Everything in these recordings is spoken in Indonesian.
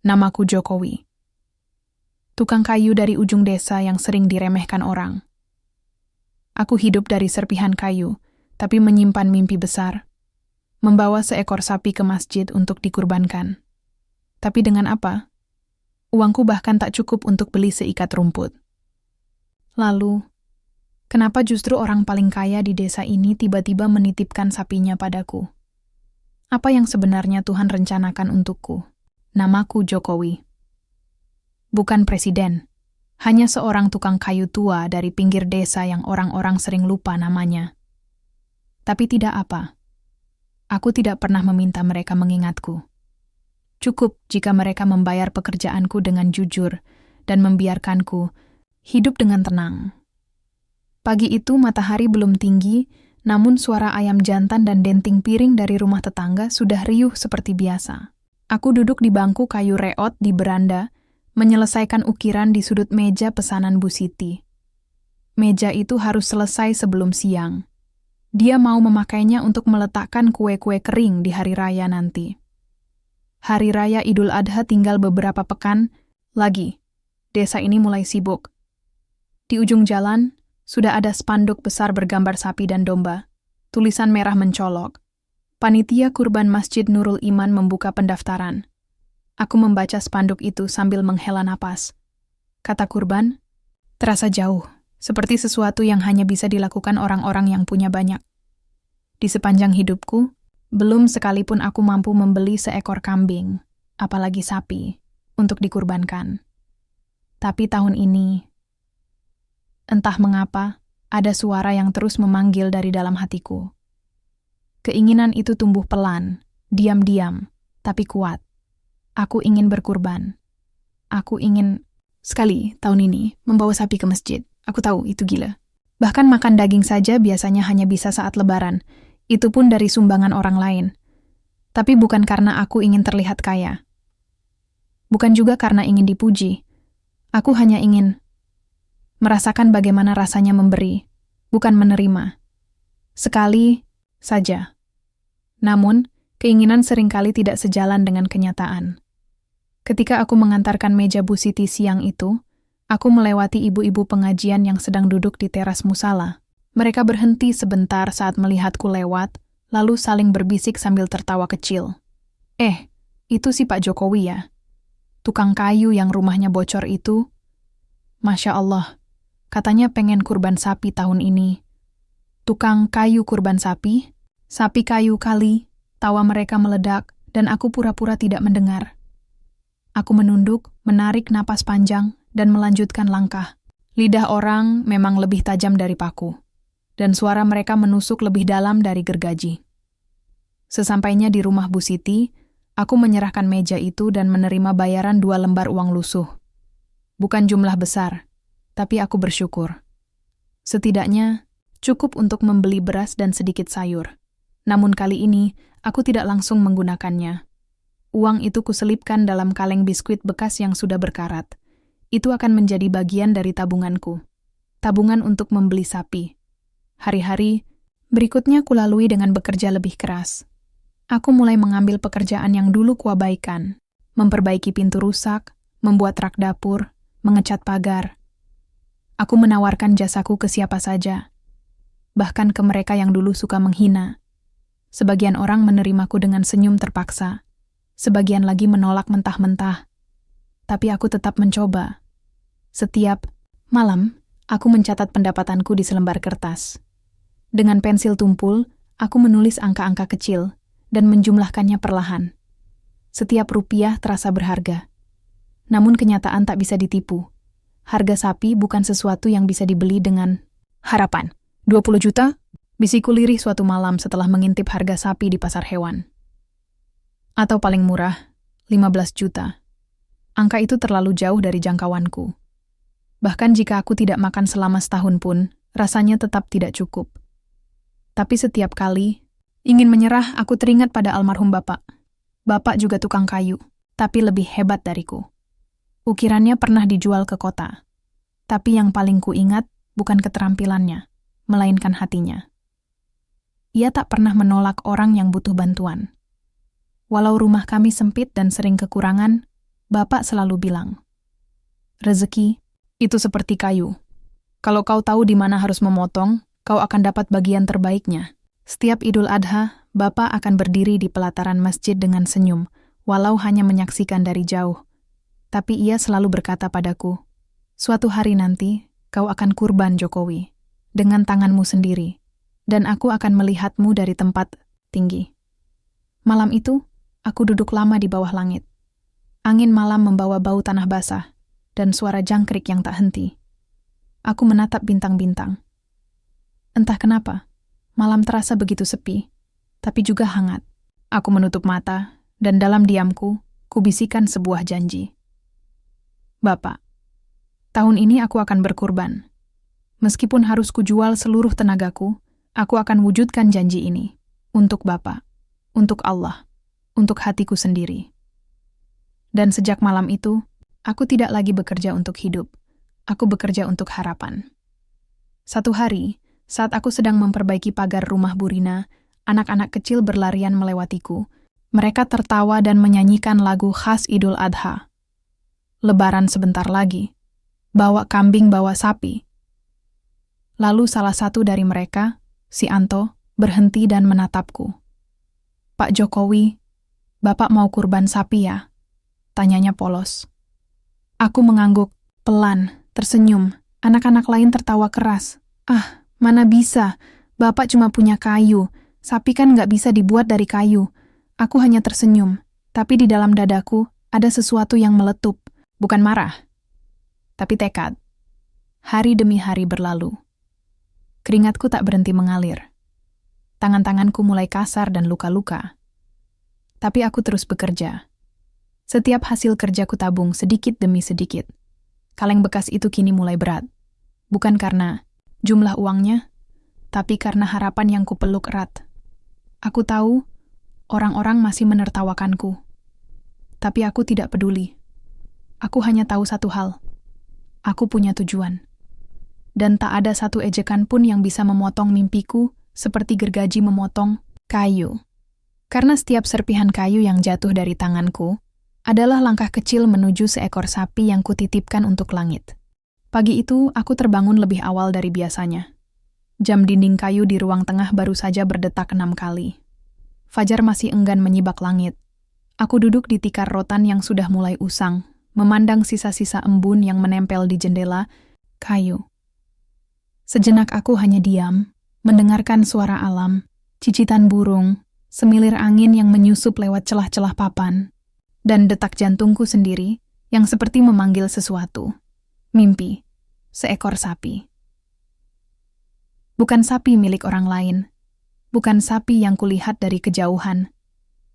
Namaku Jokowi. Tukang kayu dari ujung desa yang sering diremehkan orang. Aku hidup dari serpihan kayu, tapi menyimpan mimpi besar. Membawa seekor sapi ke masjid untuk dikurbankan. Tapi dengan apa? Uangku bahkan tak cukup untuk beli seikat rumput. Lalu, kenapa justru orang paling kaya di desa ini tiba-tiba menitipkan sapinya padaku? Apa yang sebenarnya Tuhan rencanakan untukku? Namaku Jokowi. Bukan presiden, hanya seorang tukang kayu tua dari pinggir desa yang orang-orang sering lupa namanya. Tapi tidak apa. Aku tidak pernah meminta mereka mengingatku. Cukup jika mereka membayar pekerjaanku dengan jujur dan membiarkanku hidup dengan tenang. Pagi itu matahari belum tinggi, namun suara ayam jantan dan denting piring dari rumah tetangga sudah riuh seperti biasa. Aku duduk di bangku kayu reot di beranda, menyelesaikan ukiran di sudut meja pesanan Bu Siti. Meja itu harus selesai sebelum siang. Dia mau memakainya untuk meletakkan kue-kue kering di hari raya nanti. Hari raya Idul Adha tinggal beberapa pekan lagi. Desa ini mulai sibuk. Di ujung jalan, sudah ada spanduk besar bergambar sapi dan domba. Tulisan merah mencolok. Panitia kurban Masjid Nurul Iman membuka pendaftaran. Aku membaca spanduk itu sambil menghela napas. Kata kurban, terasa jauh, seperti sesuatu yang hanya bisa dilakukan orang-orang yang punya banyak. Di sepanjang hidupku, belum sekalipun aku mampu membeli seekor kambing, apalagi sapi, untuk dikurbankan. Tapi tahun ini, entah mengapa, ada suara yang terus memanggil dari dalam hatiku. Keinginan itu tumbuh pelan, diam-diam, tapi kuat. Aku ingin berkurban. Aku ingin, sekali tahun ini, membawa sapi ke masjid. Aku tahu itu gila. Bahkan makan daging saja biasanya hanya bisa saat lebaran. Itu pun dari sumbangan orang lain. Tapi bukan karena aku ingin terlihat kaya. Bukan juga karena ingin dipuji. Aku hanya ingin merasakan bagaimana rasanya memberi, bukan menerima. Sekali saja. Namun, keinginan seringkali tidak sejalan dengan kenyataan. Ketika aku mengantarkan meja Bu Siti siang itu, aku melewati ibu-ibu pengajian yang sedang duduk di teras musala. Mereka berhenti sebentar saat melihatku lewat, lalu saling berbisik sambil tertawa kecil. Itu si Pak Jokowi ya? Tukang kayu yang rumahnya bocor itu? Masya Allah, katanya pengen kurban sapi tahun ini. Tukang kayu kurban sapi? Sapi kayu kali, tawa mereka meledak, dan aku pura-pura tidak mendengar. Aku menunduk, menarik napas panjang, dan melanjutkan langkah. Lidah orang memang lebih tajam dari paku, dan suara mereka menusuk lebih dalam dari gergaji. Sesampainya di rumah Bu Siti, aku menyerahkan meja itu dan menerima bayaran 2 lembar uang lusuh. Bukan jumlah besar, tapi aku bersyukur. Setidaknya, cukup untuk membeli beras dan sedikit sayur. Namun kali ini, aku tidak langsung menggunakannya. Uang itu kuselipkan dalam kaleng biskuit bekas yang sudah berkarat. Itu akan menjadi bagian dari tabunganku. Tabungan untuk membeli sapi. Hari-hari, berikutnya kulalui dengan bekerja lebih keras. Aku mulai mengambil pekerjaan yang dulu kuabaikan. Memperbaiki pintu rusak, membuat rak dapur, mengecat pagar. Aku menawarkan jasaku ke siapa saja. Bahkan ke mereka yang dulu suka menghina. Sebagian orang menerimaku dengan senyum terpaksa. Sebagian lagi menolak mentah-mentah. Tapi aku tetap mencoba. Setiap malam, aku mencatat pendapatanku di selembar kertas. Dengan pensil tumpul, aku menulis angka-angka kecil dan menjumlahkannya perlahan. Setiap rupiah terasa berharga. Namun kenyataan tak bisa ditipu. Harga sapi bukan sesuatu yang bisa dibeli dengan harapan. 20 juta? Bisikku lirih suatu malam setelah mengintip harga sapi di pasar hewan. Atau paling murah, 15 juta. Angka itu terlalu jauh dari jangkauanku. Bahkan jika aku tidak makan selama setahun pun, rasanya tetap tidak cukup. Tapi setiap kali ingin menyerah, aku teringat pada almarhum Bapak. Bapak juga tukang kayu, tapi lebih hebat dariku. Ukirannya pernah dijual ke kota. Tapi yang paling kuingat bukan keterampilannya, melainkan hatinya. Ia tak pernah menolak orang yang butuh bantuan. Walau rumah kami sempit dan sering kekurangan, Bapak selalu bilang, rezeki itu seperti kayu. Kalau kau tahu di mana harus memotong, kau akan dapat bagian terbaiknya. Setiap Idul Adha, Bapak akan berdiri di pelataran masjid dengan senyum, walau hanya menyaksikan dari jauh. Tapi ia selalu berkata padaku, suatu hari nanti, kau akan kurban Jokowi, dengan tanganmu sendiri, dan aku akan melihatmu dari tempat tinggi. Malam itu, aku duduk lama di bawah langit. Angin malam membawa bau tanah basah, dan suara jangkrik yang tak henti. Aku menatap bintang-bintang. Entah kenapa, malam terasa begitu sepi, tapi juga hangat. Aku menutup mata, dan dalam diamku, kubisikan sebuah janji. Bapak, tahun ini aku akan berkurban. Meskipun harus kujual seluruh tenagaku, aku akan wujudkan janji ini. Untuk Bapak, untuk Allah, untuk hatiku sendiri. Dan sejak malam itu, aku tidak lagi bekerja untuk hidup. Aku bekerja untuk harapan. Satu hari, saat aku sedang memperbaiki pagar rumah Bu Rina, anak-anak kecil berlarian melewatiku. Mereka tertawa dan menyanyikan lagu khas Idul Adha. Lebaran sebentar lagi. Bawa kambing, bawa sapi. Lalu salah satu dari mereka, si Anto, berhenti dan menatapku. Pak Jokowi, Bapak mau kurban sapi ya? Tanyanya polos. Aku mengangguk, pelan, tersenyum. Anak-anak lain tertawa keras. Ah, mana bisa. Bapak cuma punya kayu. Sapi kan nggak bisa dibuat dari kayu. Aku hanya tersenyum. Tapi di dalam dadaku ada sesuatu yang meletup. Bukan marah, tapi tekad. Hari demi hari berlalu. Keringatku tak berhenti mengalir. Tangan-tanganku mulai kasar dan luka-luka. Tapi aku terus bekerja. Setiap hasil kerjaku tabung sedikit demi sedikit. Kaleng bekas itu kini mulai berat. Bukan karena jumlah uangnya, tapi karena harapan yang kupeluk erat. Aku tahu, orang-orang masih menertawakanku. Tapi aku tidak peduli. Aku hanya tahu satu hal. Aku punya tujuan. Dan tak ada satu ejekan pun yang bisa memotong mimpiku seperti gergaji memotong kayu. Karena setiap serpihan kayu yang jatuh dari tanganku adalah langkah kecil menuju seekor sapi yang kutitipkan untuk langit. Pagi itu, aku terbangun lebih awal dari biasanya. Jam dinding kayu di ruang tengah baru saja berdetak 6 kali. Fajar masih enggan menyibak langit. Aku duduk di tikar rotan yang sudah mulai usang, memandang sisa-sisa embun yang menempel di jendela kayu. Sejenak aku hanya diam, mendengarkan suara alam, cicitan burung, semilir angin yang menyusup lewat celah-celah papan, dan detak jantungku sendiri yang seperti memanggil sesuatu. Mimpi, seekor sapi. Bukan sapi milik orang lain, bukan sapi yang kulihat dari kejauhan,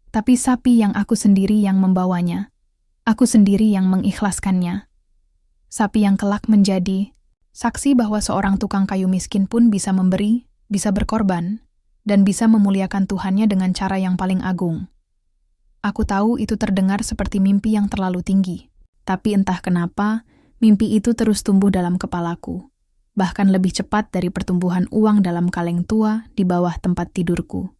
tapi sapi yang aku sendiri yang membawanya, aku sendiri yang mengikhlaskannya. Sapi yang kelak menjadi saksi bahwa seorang tukang kayu miskin pun bisa memberi, bisa berkorban, dan bisa memuliakan Tuhannya dengan cara yang paling agung. Aku tahu itu terdengar seperti mimpi yang terlalu tinggi, tapi entah kenapa, mimpi itu terus tumbuh dalam kepalaku, bahkan lebih cepat dari pertumbuhan uang dalam kaleng tua di bawah tempat tidurku.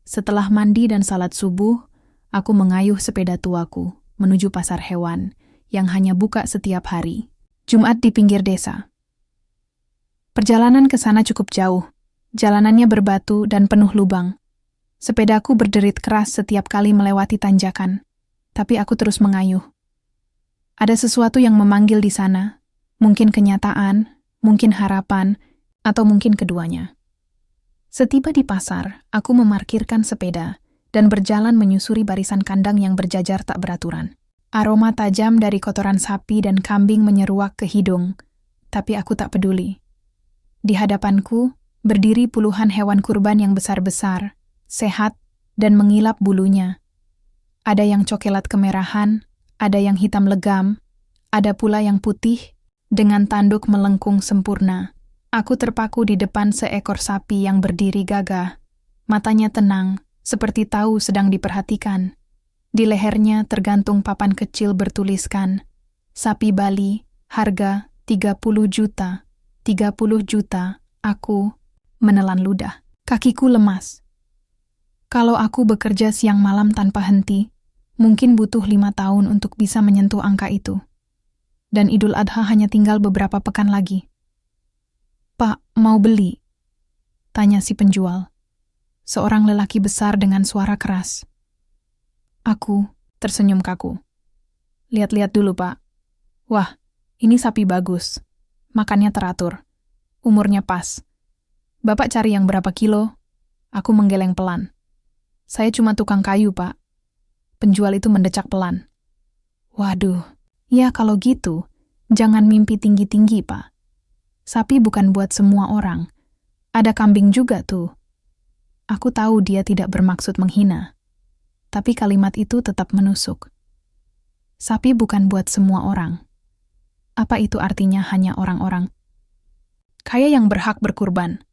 Setelah mandi dan salat subuh, aku mengayuh sepeda tuaku menuju pasar hewan yang hanya buka setiap hari. Jumat di pinggir desa. Perjalanan ke sana cukup jauh. Jalanannya berbatu dan penuh lubang. Sepedaku berderit keras setiap kali melewati tanjakan, tapi aku terus mengayuh. Ada sesuatu yang memanggil di sana, mungkin kenyataan, mungkin harapan, atau mungkin keduanya. Setiba di pasar, aku memarkirkan sepeda dan berjalan menyusuri barisan kandang yang berjajar tak beraturan. Aroma tajam dari kotoran sapi dan kambing menyeruak ke hidung, tapi aku tak peduli. Di hadapanku, berdiri puluhan hewan kurban yang besar-besar, sehat, dan mengilap bulunya. Ada yang cokelat kemerahan, ada yang hitam legam, ada pula yang putih, dengan tanduk melengkung sempurna. Aku terpaku di depan seekor sapi yang berdiri gagah. Matanya tenang, seperti tahu sedang diperhatikan. Di lehernya tergantung papan kecil bertuliskan, sapi Bali, harga 30 juta. 30 juta, aku menelan ludah. Kakiku lemas. Kalau aku bekerja siang malam tanpa henti, Mungkin butuh 5 tahun untuk bisa menyentuh angka itu. Dan Idul Adha hanya tinggal beberapa pekan lagi. "Pak, mau beli?" tanya si penjual. Seorang lelaki besar dengan suara keras. Aku tersenyum kaku. "Lihat-lihat dulu, Pak. Wah, ini sapi bagus. Makannya teratur. Umurnya pas. Bapak cari yang berapa kilo?" Aku menggeleng pelan. "Saya cuma tukang kayu, Pak." Penjual itu mendecak pelan. "Waduh, ya kalau gitu, jangan mimpi tinggi-tinggi, Pak. Sapi bukan buat semua orang. Ada kambing juga tuh." Aku tahu dia tidak bermaksud menghina, tapi kalimat itu tetap menusuk. Sapi bukan buat semua orang. Apa itu artinya hanya orang-orang kaya yang berhak berkurban?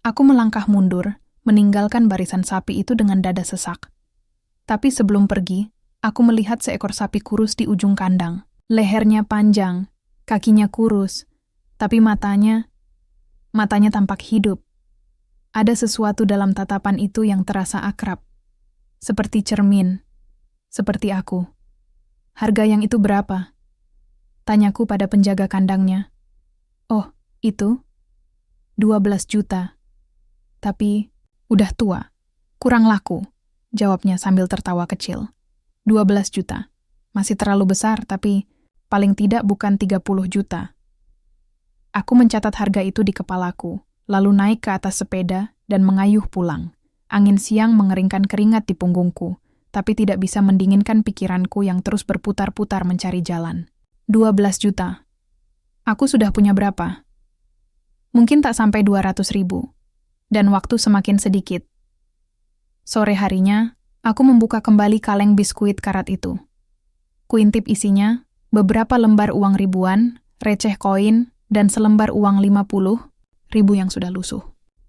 Aku melangkah mundur, meninggalkan barisan sapi itu dengan dada sesak. Tapi sebelum pergi, aku melihat seekor sapi kurus di ujung kandang. Lehernya panjang, kakinya kurus, tapi matanya tampak hidup. Ada sesuatu dalam tatapan itu yang terasa akrab. Seperti cermin, seperti aku. "Harga yang itu berapa?" tanyaku pada penjaga kandangnya. "Oh, itu 12 juta. Tapi udah tua, kurang laku," jawabnya sambil tertawa kecil. 12 juta. Masih terlalu besar, tapi paling tidak bukan 30 juta. Aku mencatat harga itu di kepalaku, lalu naik ke atas sepeda dan mengayuh pulang. Angin siang mengeringkan keringat di punggungku, tapi tidak bisa mendinginkan pikiranku yang terus berputar-putar mencari jalan. 12 juta. Aku sudah punya berapa? Mungkin tak sampai 200.000. Dan waktu semakin sedikit. Sore harinya, aku membuka kembali kaleng biskuit karat itu. Kuintip isinya, beberapa lembar uang ribuan, receh koin, dan selembar uang 50.000 yang sudah lusuh.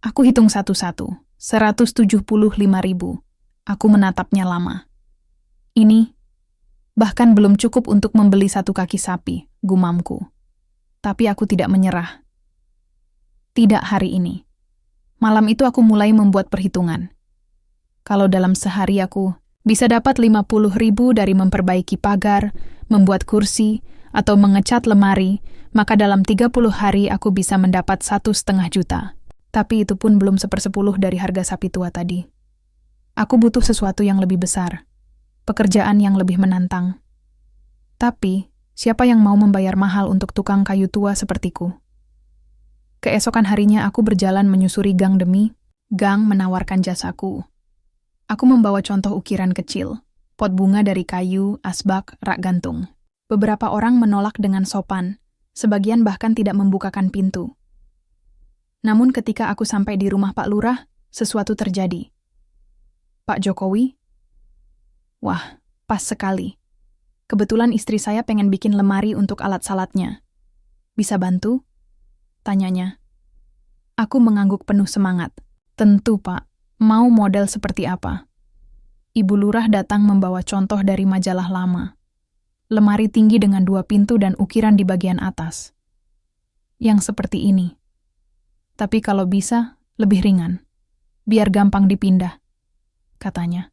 Aku hitung satu-satu, 175.000. Aku menatapnya lama. Ini bahkan belum cukup untuk membeli satu kaki sapi, gumamku. Tapi aku tidak menyerah. Tidak hari ini. Malam itu aku mulai membuat perhitungan. Kalau dalam sehari aku bisa dapat 50.000 dari memperbaiki pagar, membuat kursi, atau mengecat lemari, maka dalam 30 hari aku bisa mendapat 1,5 juta. Tapi itu pun belum 1/10 dari harga sapi tua tadi. Aku butuh sesuatu yang lebih besar, pekerjaan yang lebih menantang. Tapi, siapa yang mau membayar mahal untuk tukang kayu tua sepertiku? Keesokan harinya aku berjalan menyusuri gang demi gang menawarkan jasaku. Aku membawa contoh ukiran kecil, pot bunga dari kayu, asbak, rak gantung. Beberapa orang menolak dengan sopan, sebagian bahkan tidak membukakan pintu. Namun ketika aku sampai di rumah Pak Lurah, sesuatu terjadi. "Pak Jokowi?" Wah, pas sekali. Kebetulan istri saya pengen bikin lemari untuk alat salatnya. "Bisa bantu?" tanyanya. Aku mengangguk penuh semangat. "Tentu, Pak. Mau model seperti apa?" Ibu Lurah datang membawa contoh dari majalah lama. Lemari tinggi dengan 2 pintu dan ukiran di bagian atas. Yang seperti ini. Tapi kalau bisa, lebih ringan. Biar gampang dipindah, katanya.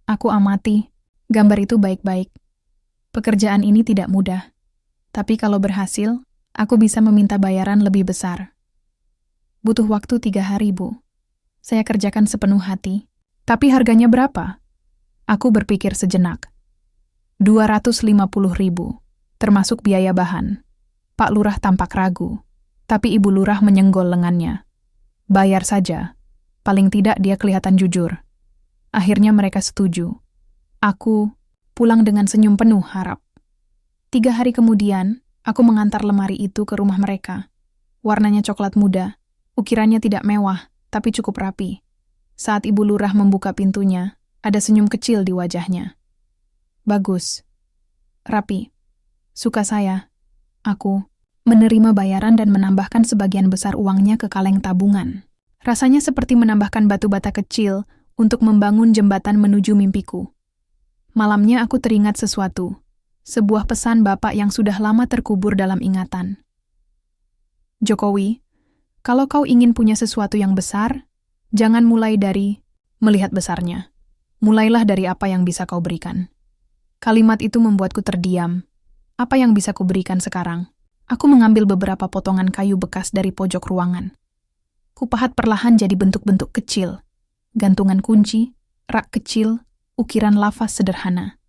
Aku amati, gambar itu baik-baik. Pekerjaan ini tidak mudah. Tapi kalau berhasil, aku bisa meminta bayaran lebih besar. Butuh waktu 3 hari, Bu. Saya kerjakan sepenuh hati. Tapi harganya berapa? Aku berpikir sejenak. 250.000, termasuk biaya bahan. Pak Lurah tampak ragu. Tapi Ibu Lurah menyenggol lengannya. "Bayar saja. Paling tidak dia kelihatan jujur." Akhirnya mereka setuju. Aku pulang dengan senyum penuh harap. 3 hari kemudian, aku mengantar lemari itu ke rumah mereka. Warnanya coklat muda. Ukirannya tidak mewah, tapi cukup rapi. Saat Ibu Lurah membuka pintunya, ada senyum kecil di wajahnya. "Bagus. Rapi. Suka saya." Aku menerima bayaran dan menambahkan sebagian besar uangnya ke kaleng tabungan. Rasanya seperti menambahkan batu bata kecil untuk membangun jembatan menuju mimpiku. Malamnya aku teringat sesuatu, sebuah pesan Bapak yang sudah lama terkubur dalam ingatan. "Jokowi, kalau kau ingin punya sesuatu yang besar, jangan mulai dari melihat besarnya. Mulailah dari apa yang bisa kau berikan." Kalimat itu membuatku terdiam. Apa yang bisa kuberikan sekarang? Aku mengambil beberapa potongan kayu bekas dari pojok ruangan. Kupahat perlahan jadi bentuk-bentuk kecil. Gantungan kunci, rak kecil, ukiran lafaz sederhana.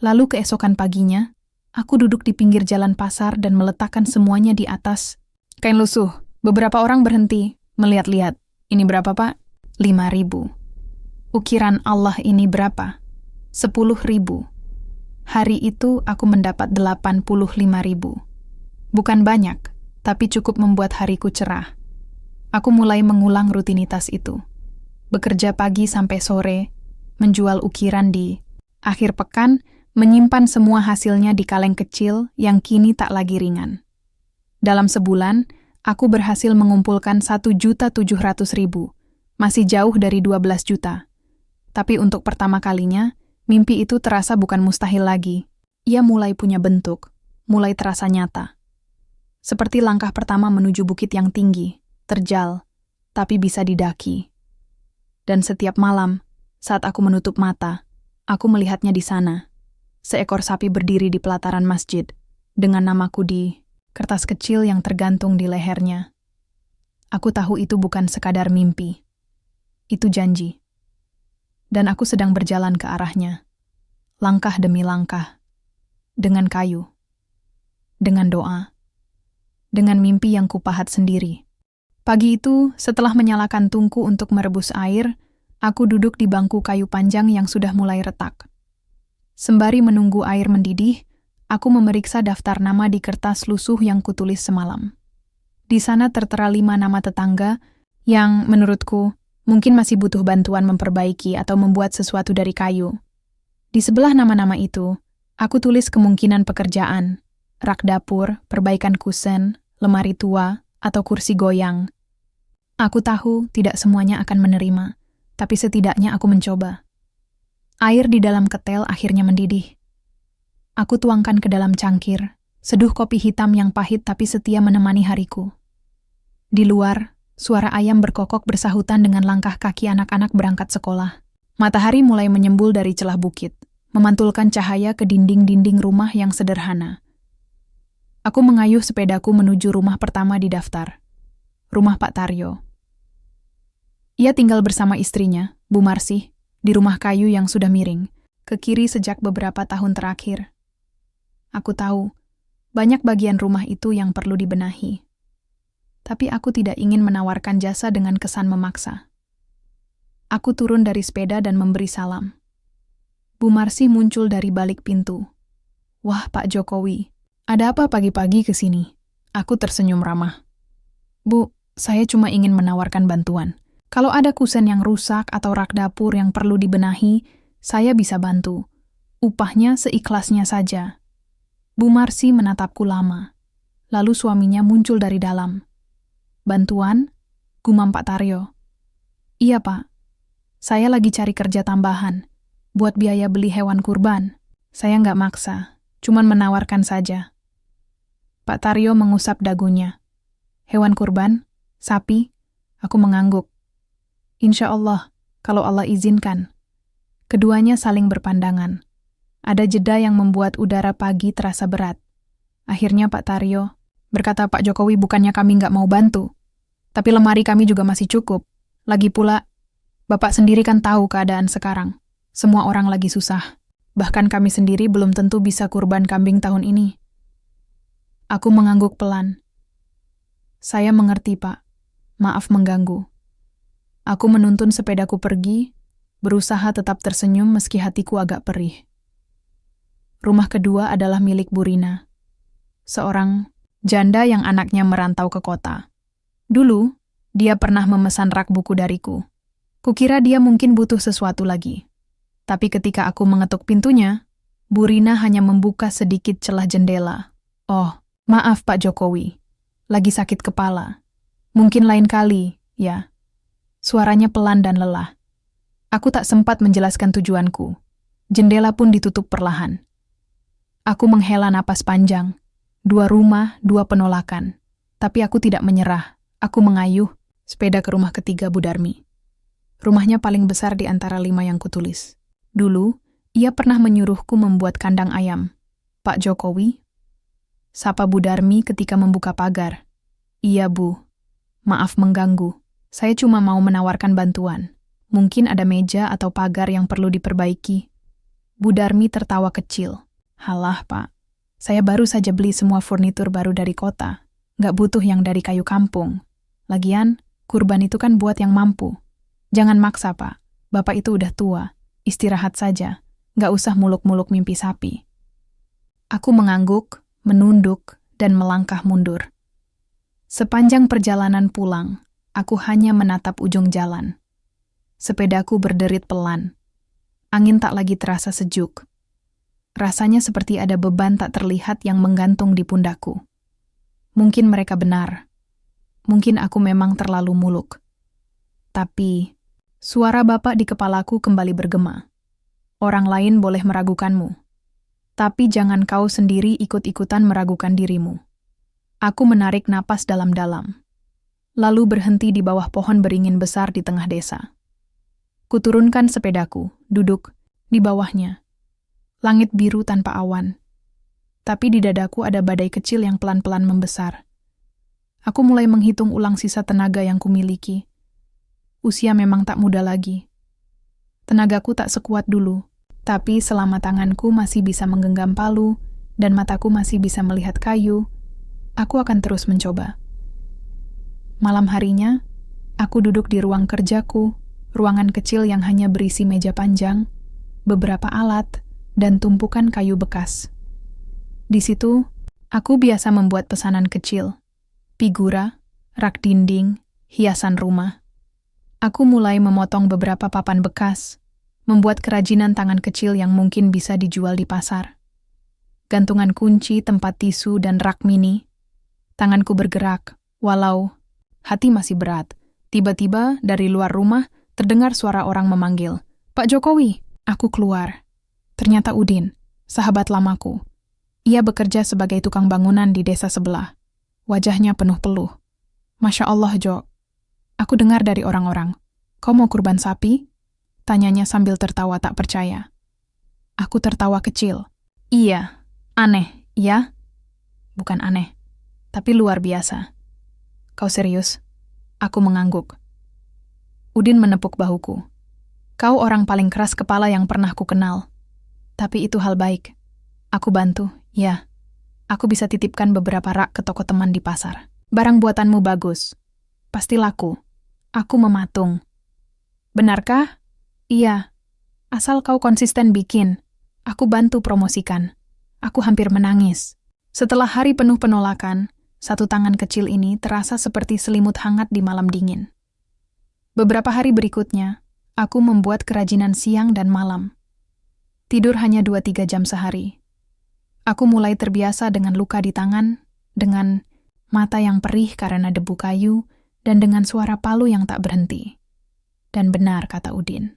Lalu keesokan paginya, aku duduk di pinggir jalan pasar dan meletakkan semuanya di atas kain lusuh. Beberapa orang berhenti, melihat-lihat. Ini berapa, Pak? 5.000. Ukiran Allah ini berapa? 10.000. Hari itu aku mendapat 85.000. Bukan banyak, tapi cukup membuat hariku cerah. Aku mulai mengulang rutinitas itu. Bekerja pagi sampai sore, menjual ukiran di akhir pekan, menyimpan semua hasilnya di kaleng kecil yang kini tak lagi ringan. Dalam sebulan, aku berhasil mengumpulkan 1.700.000, masih jauh dari 12 juta. Tapi untuk pertama kalinya, mimpi itu terasa bukan mustahil lagi. Ia mulai punya bentuk, mulai terasa nyata. Seperti langkah pertama menuju bukit yang tinggi, terjal, tapi bisa didaki. Dan setiap malam, saat aku menutup mata, aku melihatnya di sana. Seekor sapi berdiri di pelataran masjid, dengan namaku di kertas kecil yang tergantung di lehernya. Aku tahu itu bukan sekadar mimpi. Itu janji. Dan aku sedang berjalan ke arahnya. Langkah demi langkah. Dengan kayu. Dengan doa. Dengan mimpi yang kupahat sendiri. Pagi itu, setelah menyalakan tungku untuk merebus air, aku duduk di bangku kayu panjang yang sudah mulai retak. Sembari menunggu air mendidih, aku memeriksa daftar nama di kertas lusuh yang kutulis semalam. Di sana tertera 5 nama tetangga yang, menurutku, mungkin masih butuh bantuan memperbaiki atau membuat sesuatu dari kayu. Di sebelah nama-nama itu, aku tulis kemungkinan pekerjaan, rak dapur, perbaikan kusen, lemari tua, atau kursi goyang. Aku tahu tidak semuanya akan menerima, tapi setidaknya aku mencoba. Air di dalam ketel akhirnya mendidih. Aku tuangkan ke dalam cangkir, seduh kopi hitam yang pahit tapi setia menemani hariku. Di luar, suara ayam berkokok bersahutan dengan langkah kaki anak-anak berangkat sekolah. Matahari mulai menyembul dari celah bukit, memantulkan cahaya ke dinding-dinding rumah yang sederhana. Aku mengayuh sepedaku menuju rumah pertama di daftar. Rumah Pak Taryo. Ia tinggal bersama istrinya, Bu Marsih, di rumah kayu yang sudah miring, ke kiri sejak beberapa tahun terakhir. Aku tahu, banyak bagian rumah itu yang perlu dibenahi. Tapi aku tidak ingin menawarkan jasa dengan kesan memaksa. Aku turun dari sepeda dan memberi salam. Bu Marsih muncul dari balik pintu. Wah, Pak Jokowi, ada apa pagi-pagi ke sini? Aku tersenyum ramah. Bu, saya cuma ingin menawarkan bantuan. Kalau ada kusen yang rusak atau rak dapur yang perlu dibenahi, saya bisa bantu. Upahnya seikhlasnya saja. Bu Marsih menatapku lama. Lalu suaminya muncul dari dalam. Bantuan? Gumam Pak Taryo. Iya, Pak. Saya lagi cari kerja tambahan. Buat biaya beli hewan kurban. Saya nggak maksa. Cuman menawarkan saja. Pak Taryo mengusap dagunya. Hewan kurban? Sapi? Aku mengangguk. Insya Allah, kalau Allah izinkan. Keduanya saling berpandangan. Ada jeda yang membuat udara pagi terasa berat. Akhirnya Pak Taryo berkata, Pak Jokowi, bukannya kami nggak mau bantu. Tapi lemari kami juga masih cukup. Lagi pula, Bapak sendiri kan tahu keadaan sekarang. Semua orang lagi susah. Bahkan kami sendiri belum tentu bisa kurban kambing tahun ini. Aku mengangguk pelan. Saya mengerti, Pak. Maaf mengganggu. Aku menuntun sepedaku pergi, berusaha tetap tersenyum meski hatiku agak perih. Rumah kedua adalah milik Bu Rina. Seorang janda yang anaknya merantau ke kota. Dulu, dia pernah memesan rak buku dariku. Kukira dia mungkin butuh sesuatu lagi. Tapi ketika aku mengetuk pintunya, Bu Rina hanya membuka sedikit celah jendela. Oh, maaf Pak Jokowi. Lagi sakit kepala. Mungkin lain kali, ya. Suaranya pelan dan lelah. Aku tak sempat menjelaskan tujuanku. Jendela pun ditutup perlahan. Aku menghela napas panjang. 2 rumah, 2 penolakan. Tapi aku tidak menyerah. Aku mengayuh, sepeda ke rumah ketiga Bu Darmi. Rumahnya paling besar di antara 5 yang kutulis. Dulu, Ia pernah menyuruhku membuat kandang ayam. Pak Jokowi? Sapa Bu Darmi ketika membuka pagar. Iya, Bu. Maaf mengganggu. Saya cuma mau menawarkan bantuan. Mungkin ada meja atau pagar yang perlu diperbaiki. Bu Darmi tertawa kecil. Halah, Pak. Saya baru saja beli semua furnitur baru dari kota. Nggak butuh yang dari kayu kampung. Lagian, kurban itu kan buat yang mampu. Jangan maksa, Pak. Bapak itu udah tua. Istirahat saja. Nggak usah muluk-muluk mimpi sapi. Aku mengangguk, menunduk, dan melangkah mundur. Sepanjang perjalanan pulang, aku hanya menatap ujung jalan. Sepedaku berderit pelan. Angin tak lagi terasa sejuk. Rasanya seperti ada beban tak terlihat yang menggantung di pundakku. Mungkin mereka benar. Mungkin aku memang terlalu muluk. Tapi, suara Bapak di kepalaku kembali bergema. Orang lain boleh meragukanmu. Tapi jangan kau sendiri ikut-ikutan meragukan dirimu. Aku menarik napas dalam-dalam. Lalu berhenti di bawah pohon beringin besar di tengah desa. Kuturunkan sepedaku, duduk di bawahnya. Langit biru tanpa awan. Tapi di dadaku ada badai kecil yang pelan-pelan membesar. Aku mulai menghitung ulang sisa tenaga yang kumiliki. Usia memang tak muda lagi. Tenagaku tak sekuat dulu, tapi selama tanganku masih bisa menggenggam palu dan mataku masih bisa melihat kayu, aku akan terus mencoba. Malam harinya, aku duduk di ruang kerjaku, ruangan kecil yang hanya berisi meja panjang, beberapa alat, dan tumpukan kayu bekas. Di situ, aku biasa membuat pesanan kecil, figura, rak dinding, hiasan rumah. Aku mulai memotong beberapa papan bekas, membuat kerajinan tangan kecil yang mungkin bisa dijual di pasar. Gantungan kunci, tempat tisu, dan rak mini. Tanganku bergerak, walau hati masih berat. Tiba-tiba dari luar rumah terdengar suara orang memanggil, "Pak Jokowi!" Aku keluar. Ternyata Udin, sahabat lamaku. Ia bekerja sebagai tukang bangunan di desa sebelah. Wajahnya penuh peluh. Masya Allah, Jo. Aku dengar dari orang-orang. Kau mau kurban sapi? Tanyanya sambil tertawa tak percaya. Aku tertawa kecil. Iya, aneh, ya? Bukan aneh, tapi luar biasa. Kau serius? Aku mengangguk. Udin menepuk bahuku. Kau orang paling keras kepala yang pernah ku kenal. Tapi itu hal baik. Aku bantu, ya. Aku bisa titipkan beberapa rak ke toko teman di pasar. Barang buatanmu bagus. Pasti laku. Aku mematung. Benarkah? Iya. Asal kau konsisten bikin. Aku bantu promosikan. Aku hampir menangis. Setelah hari penuh penolakan, satu tangan kecil ini terasa seperti selimut hangat di malam dingin. Beberapa hari berikutnya, aku membuat kerajinan siang dan malam. Tidur hanya 2-3 jam sehari. Aku mulai terbiasa dengan luka di tangan, dengan mata yang perih karena debu kayu, dan dengan suara palu yang tak berhenti. Dan benar, kata Udin.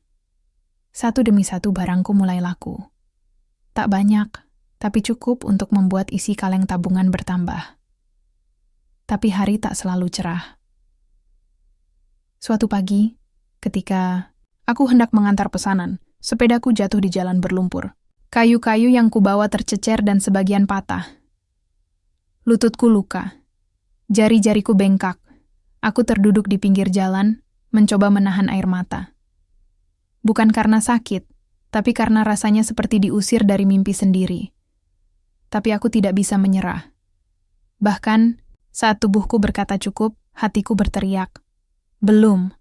Satu demi satu barangku mulai laku. Tak banyak, tapi cukup untuk membuat isi kaleng tabungan bertambah. Tapi hari tak selalu cerah. Suatu pagi, ketika aku hendak mengantar pesanan, sepedaku jatuh di jalan berlumpur. Kayu-kayu yang kubawa tercecer dan sebagian patah. Lututku luka. Jari-jariku bengkak. Aku terduduk di pinggir jalan, mencoba menahan air mata. Bukan karena sakit, tapi karena rasanya seperti diusir dari mimpi sendiri. Tapi aku tidak bisa menyerah. Bahkan, saat tubuhku berkata cukup, hatiku berteriak. Belum.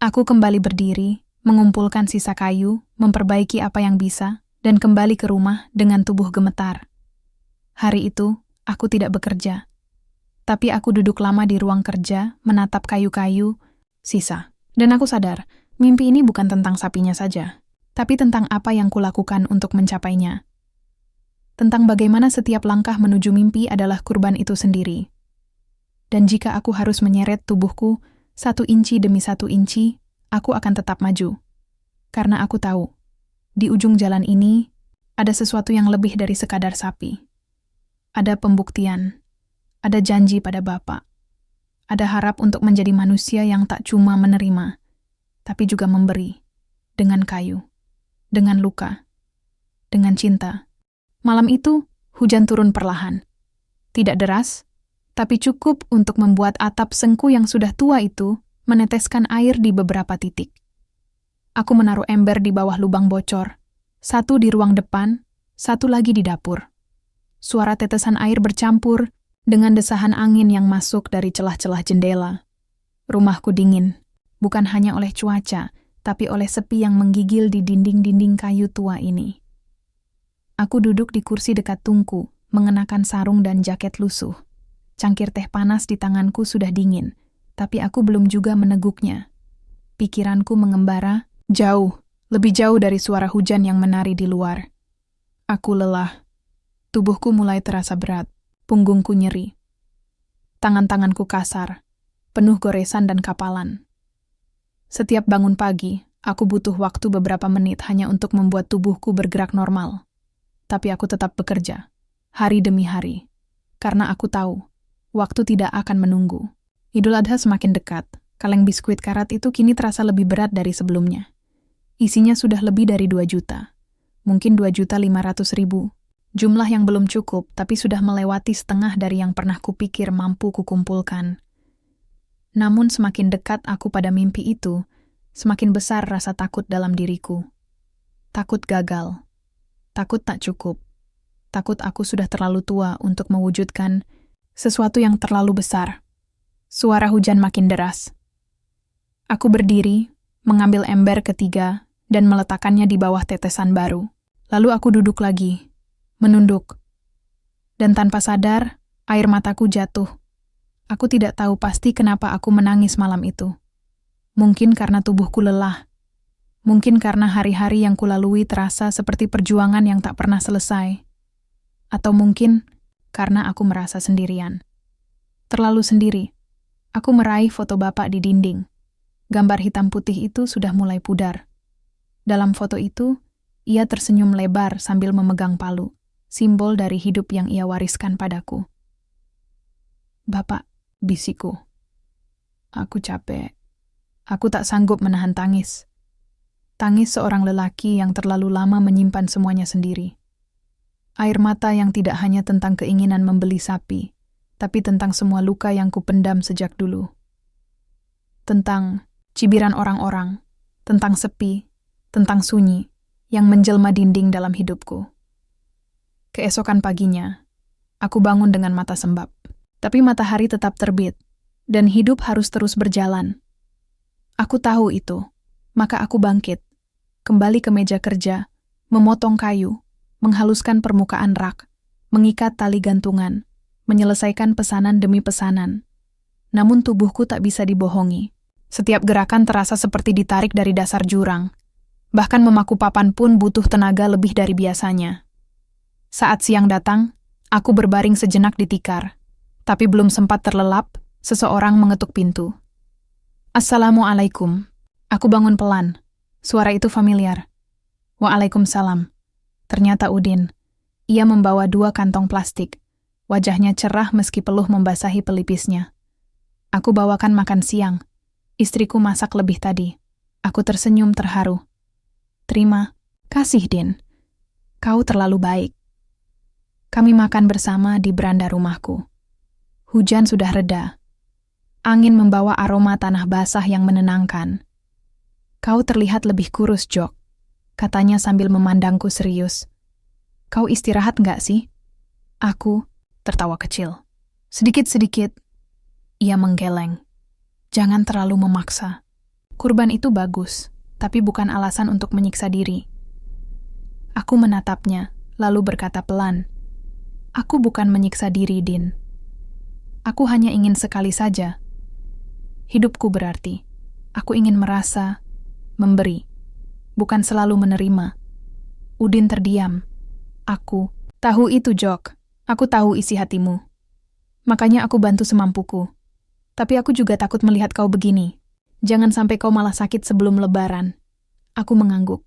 Aku kembali berdiri, mengumpulkan sisa kayu, memperbaiki apa yang bisa, dan kembali ke rumah dengan tubuh gemetar. Hari itu, aku tidak bekerja. Tapi aku duduk lama di ruang kerja, menatap kayu-kayu, sisa. Dan aku sadar, mimpi ini bukan tentang sapinya saja, tapi tentang apa yang kulakukan untuk mencapainya. Tentang bagaimana setiap langkah menuju mimpi adalah kurban itu sendiri. Dan jika aku harus menyeret tubuhku 1 inci demi 1 inci, aku akan tetap maju. Karena aku tahu, di ujung jalan ini, ada sesuatu yang lebih dari sekadar sapi. Ada pembuktian, ada janji pada Bapak. Ada harap untuk menjadi manusia yang tak cuma menerima, tapi juga memberi, dengan kayu, dengan luka, dengan cinta. Malam itu, hujan turun perlahan. Tidak deras, tapi cukup untuk membuat atap sengku yang sudah tua itu meneteskan air di beberapa titik. Aku menaruh ember di bawah lubang bocor, satu di ruang depan, satu lagi di dapur. Suara tetesan air bercampur dengan desahan angin yang masuk dari celah-celah jendela. Rumahku dingin, bukan hanya oleh cuaca, tapi oleh sepi yang menggigil di dinding-dinding kayu tua ini. Aku duduk di kursi dekat tungku, mengenakan sarung dan jaket lusuh. Cangkir teh panas di tanganku sudah dingin, tapi aku belum juga meneguknya. Pikiranku mengembara jauh, lebih jauh dari suara hujan yang menari di luar. Aku lelah. Tubuhku mulai terasa berat, punggungku nyeri. Tangan-tanganku kasar, penuh goresan dan kapalan. Setiap bangun pagi, aku butuh waktu beberapa menit hanya untuk membuat tubuhku bergerak normal. Tapi aku tetap bekerja, hari demi hari. Karena aku tahu, waktu tidak akan menunggu. Idul Adha semakin dekat, kaleng biskuit karat itu kini terasa lebih berat dari sebelumnya. Isinya sudah lebih dari 2 juta. Mungkin 2.500.000. Jumlah yang belum cukup, tapi sudah melewati setengah dari yang pernah kupikir mampu kukumpulkan. Namun semakin dekat aku pada mimpi itu, semakin besar rasa takut dalam diriku. Takut gagal. Takut tak cukup. Takut aku sudah terlalu tua untuk mewujudkan sesuatu yang terlalu besar. Suara hujan makin deras. Aku berdiri, mengambil ember ketiga, dan meletakkannya di bawah tetesan baru. Lalu aku duduk lagi, menunduk. Dan tanpa sadar, air mataku jatuh. Aku tidak tahu pasti kenapa aku menangis malam itu. Mungkin karena tubuhku lelah. Mungkin karena hari-hari yang kulalui terasa seperti perjuangan yang tak pernah selesai. Atau mungkin karena aku merasa sendirian. Terlalu sendiri. Aku meraih foto bapak di dinding. Gambar hitam putih itu sudah mulai pudar. Dalam foto itu, ia tersenyum lebar sambil memegang palu, simbol dari hidup yang ia wariskan padaku. "Bapak," bisikku. Aku capek. Aku tak sanggup menahan tangis. Tangis seorang lelaki yang terlalu lama menyimpan semuanya sendiri. Air mata yang tidak hanya tentang keinginan membeli sapi, tapi tentang semua luka yang kupendam sejak dulu. Tentang cibiran orang-orang, tentang sepi, tentang sunyi, yang menjelma dinding dalam hidupku. Keesokan paginya, aku bangun dengan mata sembab. Tapi matahari tetap terbit, dan hidup harus terus berjalan. Aku tahu itu, maka aku bangkit, kembali ke meja kerja, memotong kayu, menghaluskan permukaan rak, mengikat tali gantungan, menyelesaikan pesanan demi pesanan. Namun tubuhku tak bisa dibohongi. Setiap gerakan terasa seperti ditarik dari dasar jurang. Bahkan memaku papan pun butuh tenaga lebih dari biasanya. Saat siang datang, aku berbaring sejenak di tikar. Tapi belum sempat terlelap, seseorang mengetuk pintu. "Assalamualaikum." Aku bangun pelan. Suara itu familiar. "Waalaikumsalam." Ternyata Udin. Ia membawa 2 kantong plastik. Wajahnya cerah meski peluh membasahi pelipisnya. Aku bawakan makan siang. Istriku masak lebih tadi. Aku tersenyum terharu. "Terima kasih, Din. Kau terlalu baik." Kami makan bersama di beranda rumahku. Hujan sudah reda. Angin membawa aroma tanah basah yang menenangkan. "Kau terlihat lebih kurus, Jok," katanya sambil memandangku serius. "Kau istirahat nggak sih?" Aku tertawa kecil. "Sedikit-sedikit." Ia menggeleng. "Jangan terlalu memaksa. Kurban itu bagus, tapi bukan alasan untuk menyiksa diri." Aku menatapnya, lalu berkata pelan, "Aku bukan menyiksa diri, Din. Aku hanya ingin sekali saja. Hidupku berarti. Aku ingin merasa, memberi, bukan selalu menerima." Udin terdiam. "Aku tahu itu, Jok. Aku tahu isi hatimu. Makanya aku bantu semampuku. Tapi aku juga takut melihat kau begini. Jangan sampai kau malah sakit sebelum Lebaran." Aku mengangguk.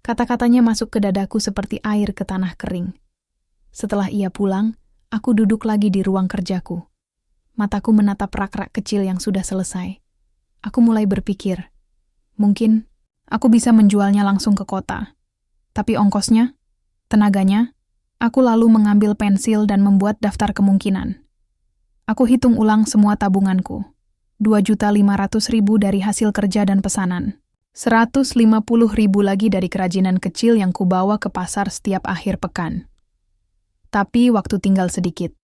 Kata-katanya masuk ke dadaku seperti air ke tanah kering. Setelah ia pulang, aku duduk lagi di ruang kerjaku. Mataku menatap rak-rak kecil yang sudah selesai. Aku mulai berpikir, mungkin aku bisa menjualnya langsung ke kota. Tapi ongkosnya, Tenaganya, aku lalu mengambil pensil dan membuat daftar kemungkinan. Aku hitung ulang semua tabunganku. 2.500.000 dari hasil kerja dan pesanan. 150.000 lagi dari kerajinan kecil yang kubawa ke pasar setiap akhir pekan. Tapi waktu tinggal sedikit.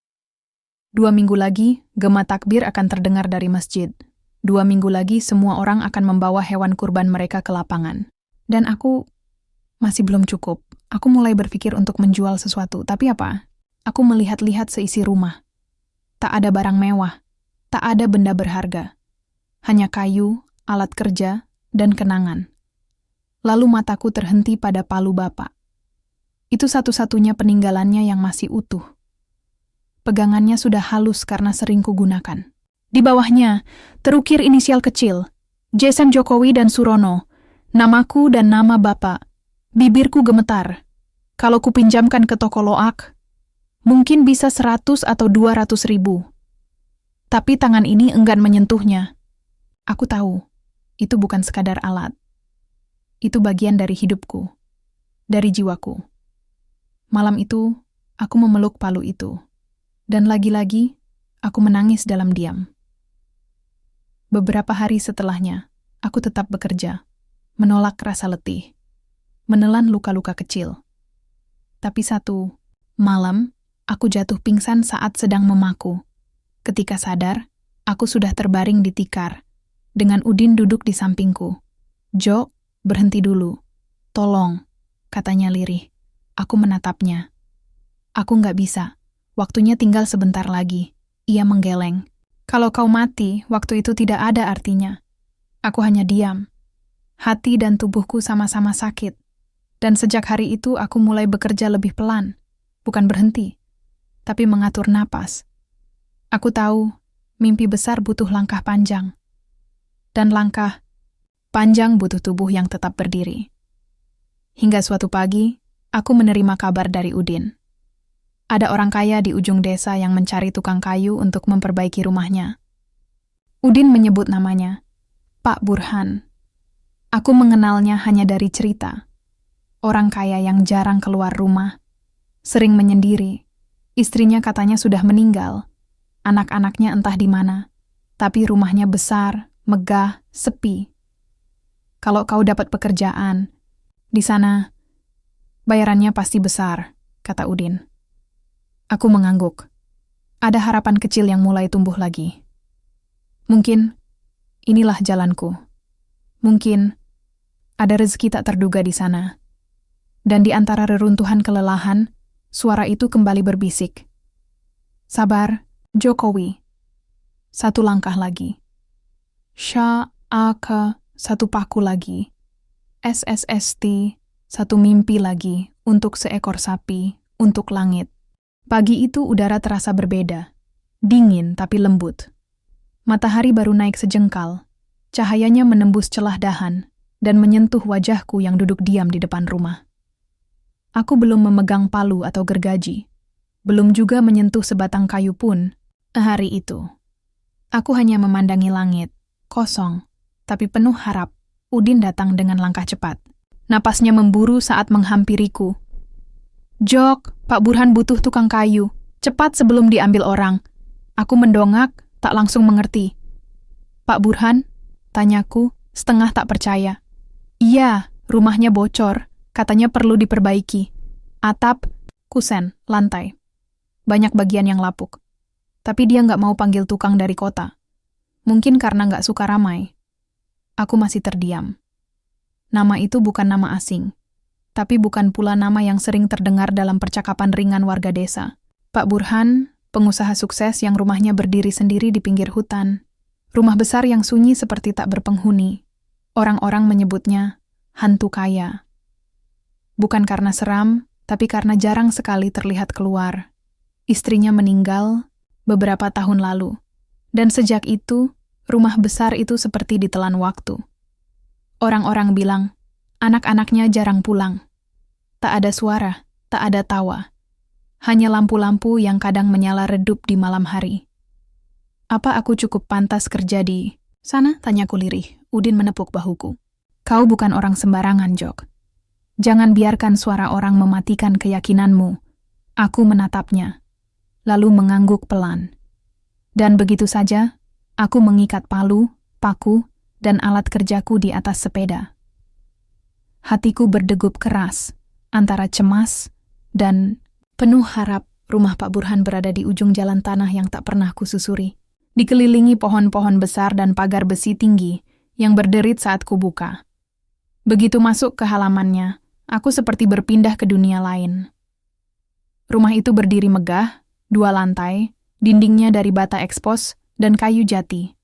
2 minggu lagi, gema takbir akan terdengar dari masjid. 2 minggu lagi semua orang akan membawa hewan kurban mereka ke lapangan. Dan aku masih belum cukup. Aku mulai berpikir untuk menjual sesuatu. Tapi apa? Aku melihat-lihat seisi rumah. Tak ada barang mewah. Tak ada benda berharga. Hanya kayu, alat kerja, dan kenangan. Lalu mataku terhenti pada palu bapak. Itu satu-satunya peninggalannya yang masih utuh. Pegangannya sudah halus karena sering kugunakan. Di bawahnya, terukir inisial kecil, Jason Jokowi dan Surono, namaku dan nama bapak. Bibirku gemetar. Kalau kupinjamkan ke toko loak, mungkin bisa 100 atau 200.000. Tapi tangan ini enggan menyentuhnya. Aku tahu, itu bukan sekadar alat. Itu bagian dari hidupku, dari jiwaku. Malam itu, aku memeluk palu itu. Dan lagi-lagi, aku menangis dalam diam. Beberapa hari setelahnya, aku tetap bekerja, menolak rasa letih, menelan luka-luka kecil. Tapi satu malam, aku jatuh pingsan saat sedang memaku. Ketika sadar, aku sudah terbaring di tikar, dengan Udin duduk di sampingku. "Jo, berhenti dulu. Tolong," katanya lirih. Aku menatapnya. "Aku nggak bisa. Waktunya tinggal sebentar lagi." Ia menggeleng. "Kalau kau mati, waktu itu tidak ada artinya." Aku hanya diam. Hati dan tubuhku sama-sama sakit. Dan sejak hari itu aku mulai bekerja lebih pelan. Bukan berhenti, tapi mengatur napas. Aku tahu, mimpi besar butuh langkah panjang. Dan langkah panjang butuh tubuh yang tetap berdiri. Hingga suatu pagi, aku menerima kabar dari Udin. Ada orang kaya di ujung desa yang mencari tukang kayu untuk memperbaiki rumahnya. Udin menyebut namanya, Pak Burhan. Aku mengenalnya hanya dari cerita. Orang kaya yang jarang keluar rumah, sering menyendiri. Istrinya katanya sudah meninggal. Anak-anaknya entah di mana. Tapi rumahnya besar, megah, sepi. Kalau kau dapat pekerjaan, di sana, bayarannya pasti besar, kata Udin. Aku mengangguk. Ada harapan kecil yang mulai tumbuh lagi. Mungkin inilah jalanku. Mungkin ada rezeki tak terduga di sana. Dan di antara reruntuhan kelelahan, suara itu kembali berbisik. Sabar, Jokowi. Satu langkah lagi. Sya-aka, satu paku lagi. SSST, satu mimpi lagi untuk seekor sapi, untuk langit. Pagi itu udara terasa berbeda. Dingin tapi lembut. Matahari baru naik sejengkal. Cahayanya menembus celah dahan dan menyentuh wajahku yang duduk diam di depan rumah. Aku belum memegang palu atau gergaji. Belum juga menyentuh sebatang kayu pun hari itu. Aku hanya memandangi langit, kosong, tapi penuh harap. Udin datang dengan langkah cepat. Napasnya memburu saat menghampiriku. Jok, Pak Burhan butuh tukang kayu. Cepat sebelum diambil orang. Aku mendongak, tak langsung mengerti. Pak Burhan? Tanyaku, setengah tak percaya. Iya, rumahnya bocor. Katanya perlu diperbaiki. Atap, kusen, lantai. Banyak bagian yang lapuk. Tapi dia nggak mau panggil tukang dari kota. Mungkin karena nggak suka ramai. Aku masih terdiam. Nama itu bukan nama asing. Tapi bukan pula nama yang sering terdengar dalam percakapan ringan warga desa. Pak Burhan, pengusaha sukses yang rumahnya berdiri sendiri di pinggir hutan. Rumah besar yang sunyi seperti tak berpenghuni. Orang-orang menyebutnya hantu kaya. Bukan karena seram, tapi karena jarang sekali terlihat keluar. Istrinya meninggal beberapa tahun lalu. Dan sejak itu, rumah besar itu seperti ditelan waktu. Orang-orang bilang, anak-anaknya jarang pulang. Tak ada suara, tak ada tawa. Hanya lampu-lampu yang kadang menyala redup di malam hari. Apa aku cukup pantas kerja di sana? Tanyaku lirih. Udin menepuk bahuku. Kau bukan orang sembarangan, Jok. Jangan biarkan suara orang mematikan keyakinanmu. Aku menatapnya, lalu mengangguk pelan. Dan begitu saja, aku mengikat palu, paku, dan alat kerjaku di atas sepeda. Hatiku berdegup keras, antara cemas dan penuh harap. Rumah Pak Burhan berada di ujung jalan tanah yang tak pernah kususuri, dikelilingi pohon-pohon besar dan pagar besi tinggi yang berderit saat kubuka. Begitu masuk ke halamannya, aku seperti berpindah ke dunia lain. Rumah itu berdiri megah, 2 lantai, dindingnya dari bata ekspos dan kayu jati.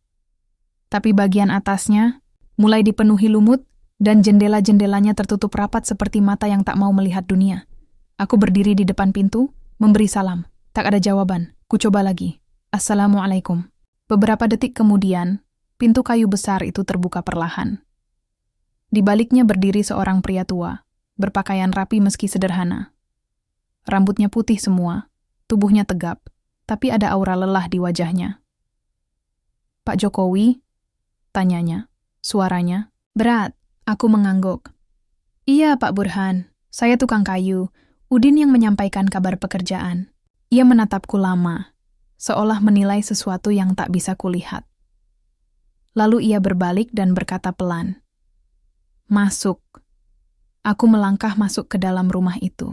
Tapi bagian atasnya mulai dipenuhi lumut dan jendela-jendelanya tertutup rapat seperti mata yang tak mau melihat dunia. Aku berdiri di depan pintu, memberi salam. Tak ada jawaban. Ku coba lagi. Assalamualaikum. Beberapa detik kemudian, pintu kayu besar itu terbuka perlahan. Di baliknya berdiri seorang pria tua, berpakaian rapi meski sederhana. Rambutnya putih semua, tubuhnya tegap, tapi ada aura lelah di wajahnya. Pak Jokowi? Tanyanya. Suaranya berat. Aku mengangguk. Iya, Pak Burhan. Saya tukang kayu. Udin yang menyampaikan kabar pekerjaan. Ia menatapku lama, seolah menilai sesuatu yang tak bisa kulihat. Lalu ia berbalik dan berkata pelan, "Masuk." Aku melangkah masuk ke dalam rumah itu.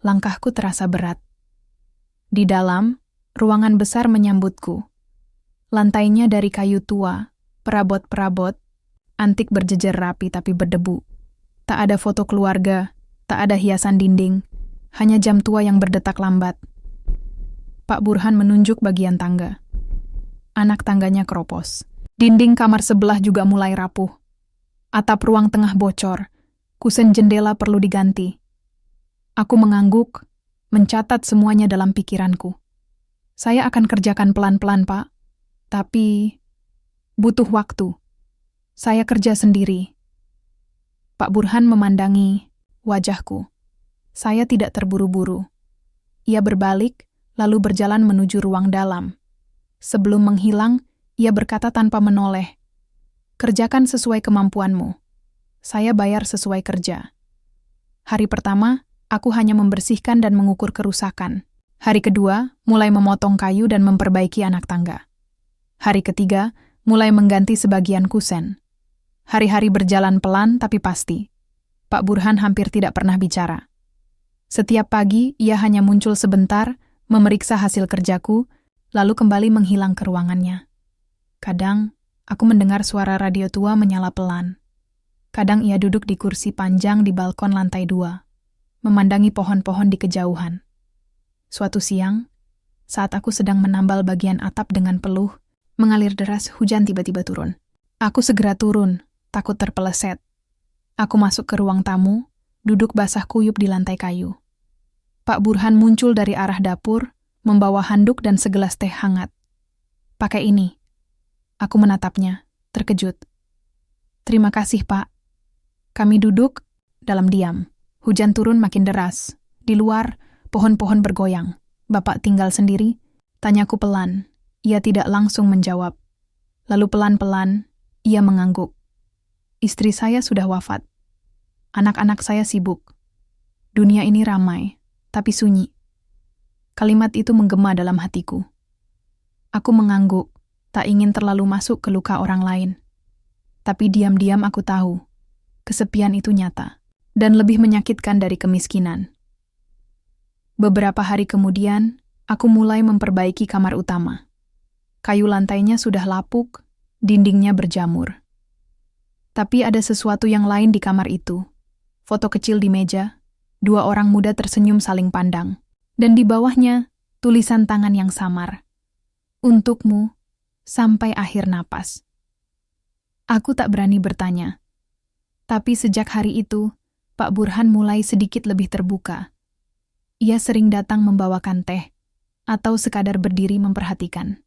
Langkahku terasa berat. Di dalam, ruangan besar menyambutku. Lantainya dari kayu tua, perabot-perabot, antik berjejer rapi tapi berdebu. Tak ada foto keluarga, tak ada hiasan dinding, hanya jam tua yang berdetak lambat. Pak Burhan menunjuk bagian tangga. Anak tangganya keropos. Dinding kamar sebelah juga mulai rapuh. Atap ruang tengah bocor. Kusen jendela perlu diganti. Aku mengangguk, mencatat semuanya dalam pikiranku. Saya akan kerjakan pelan-pelan, Pak. Tapi butuh waktu. Saya kerja sendiri. Pak Burhan memandangi wajahku. Saya tidak terburu-buru. Ia berbalik, lalu berjalan menuju ruang dalam. Sebelum menghilang, ia berkata tanpa menoleh, "Kerjakan sesuai kemampuanmu. Saya bayar sesuai kerja." Hari pertama, aku hanya membersihkan dan mengukur kerusakan. Hari kedua, mulai memotong kayu dan memperbaiki anak tangga. Hari ketiga, mulai mengganti sebagian kusen. Hari-hari berjalan pelan tapi pasti. Pak Burhan hampir tidak pernah bicara. Setiap pagi, ia hanya muncul sebentar, memeriksa hasil kerjaku, lalu kembali menghilang ke ruangannya. Kadang, aku mendengar suara radio tua menyala pelan. Kadang ia duduk di kursi panjang di balkon lantai 2, memandangi pohon-pohon di kejauhan. Suatu siang, saat aku sedang menambal bagian atap dengan peluh, mengalir deras, hujan tiba-tiba turun. Aku segera turun, takut terpeleset. Aku masuk ke ruang tamu, duduk basah kuyup di lantai kayu. Pak Burhan muncul dari arah dapur, membawa handuk dan segelas teh hangat. "Pakai ini." Aku menatapnya, terkejut. "Terima kasih, Pak." Kami duduk dalam diam. Hujan turun makin deras. Di luar, pohon-pohon bergoyang. "Bapak tinggal sendiri?" Tanyaku pelan. Ia tidak langsung menjawab. Lalu pelan-pelan, ia mengangguk. "Istri saya sudah wafat. Anak-anak saya sibuk. Dunia ini ramai, tapi sunyi." Kalimat itu menggema dalam hatiku. Aku mengangguk, tak ingin terlalu masuk ke luka orang lain. Tapi diam-diam aku tahu, kesepian itu nyata, dan lebih menyakitkan dari kemiskinan. Beberapa hari kemudian, aku mulai memperbaiki kamar utama. Kayu lantainya sudah lapuk, dindingnya berjamur. Tapi ada sesuatu yang lain di kamar itu. Foto kecil di meja, 2 orang muda tersenyum saling pandang. Dan di bawahnya, tulisan tangan yang samar. "Untukmu, sampai akhir napas." Aku tak berani bertanya. Tapi sejak hari itu, Pak Burhan mulai sedikit lebih terbuka. Ia sering datang membawakan teh, atau sekadar berdiri memperhatikan.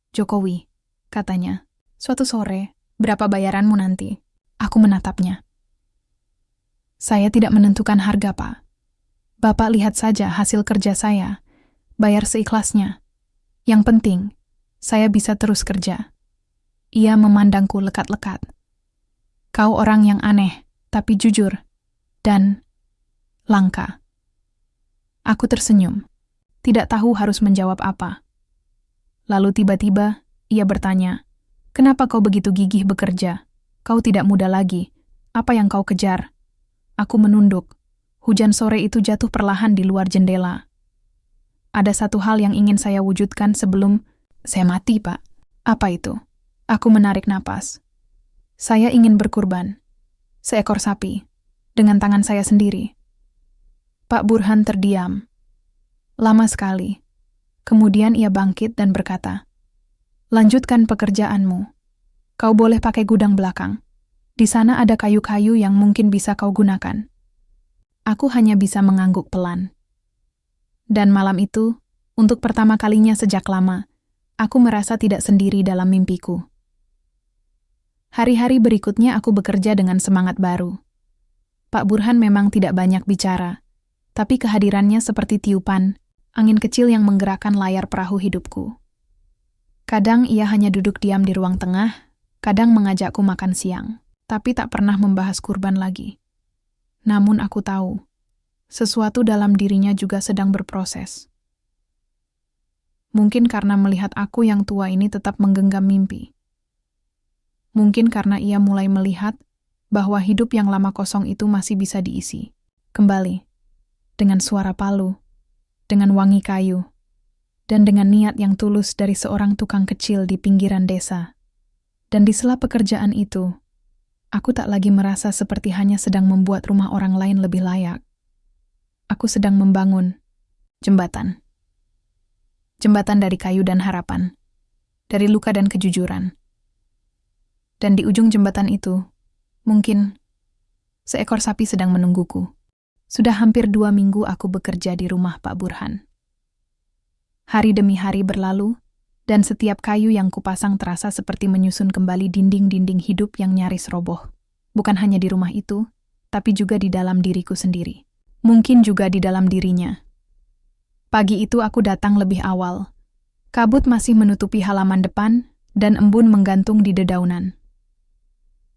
"Jokowi," katanya, "suatu sore, berapa bayaranmu nanti?" Aku menatapnya. "Saya tidak menentukan harga, Pak. Bapak lihat saja hasil kerja saya. Bayar seikhlasnya. Yang penting, saya bisa terus kerja." Ia memandangku lekat-lekat. "Kau orang yang aneh, tapi jujur dan langka. Aku tersenyum, tidak tahu harus menjawab apa. Lalu tiba-tiba ia bertanya, "Kenapa kau begitu gigih bekerja? Kau tidak muda lagi. Apa yang kau kejar?" Aku menunduk. Hujan sore itu jatuh perlahan di luar jendela. Ada satu hal yang ingin saya wujudkan sebelum saya mati, Pak. Apa itu? Aku menarik napas. Saya ingin berkurban. Seekor sapi. Dengan tangan saya sendiri. Pak Burhan terdiam. Lama sekali. Kemudian ia bangkit dan berkata, "Lanjutkan pekerjaanmu. Kau boleh pakai gudang belakang. Di sana ada kayu-kayu yang mungkin bisa kau gunakan." Aku hanya bisa mengangguk pelan. Dan malam itu, untuk pertama kalinya sejak lama, aku merasa tidak sendiri dalam mimpiku. Hari-hari berikutnya aku bekerja dengan semangat baru. Pak Burhan memang tidak banyak bicara, tapi kehadirannya seperti tiupan, angin kecil yang menggerakkan layar perahu hidupku. Kadang ia hanya duduk diam di ruang tengah, kadang mengajakku makan siang, tapi tak pernah membahas kurban lagi. Namun aku tahu, sesuatu dalam dirinya juga sedang berproses. Mungkin karena melihat aku yang tua ini tetap menggenggam mimpi. Mungkin karena ia mulai melihat bahwa hidup yang lama kosong itu masih bisa diisi. Kembali, dengan suara palu, dengan wangi kayu, dan dengan niat yang tulus dari seorang tukang kecil di pinggiran desa. Dan di sela pekerjaan itu, aku tak lagi merasa seperti hanya sedang membuat rumah orang lain lebih layak. Aku sedang membangun jembatan. Jembatan dari kayu dan harapan, dari luka dan kejujuran. Dan di ujung jembatan itu, mungkin seekor sapi sedang menungguku. Sudah hampir 2 minggu aku bekerja di rumah Pak Burhan. Hari demi hari berlalu, dan setiap kayu yang kupasang terasa seperti menyusun kembali dinding-dinding hidup yang nyaris roboh. Bukan hanya di rumah itu, tapi juga di dalam diriku sendiri. Mungkin juga di dalam dirinya. Pagi itu aku datang lebih awal. Kabut masih menutupi halaman depan, dan embun menggantung di dedaunan.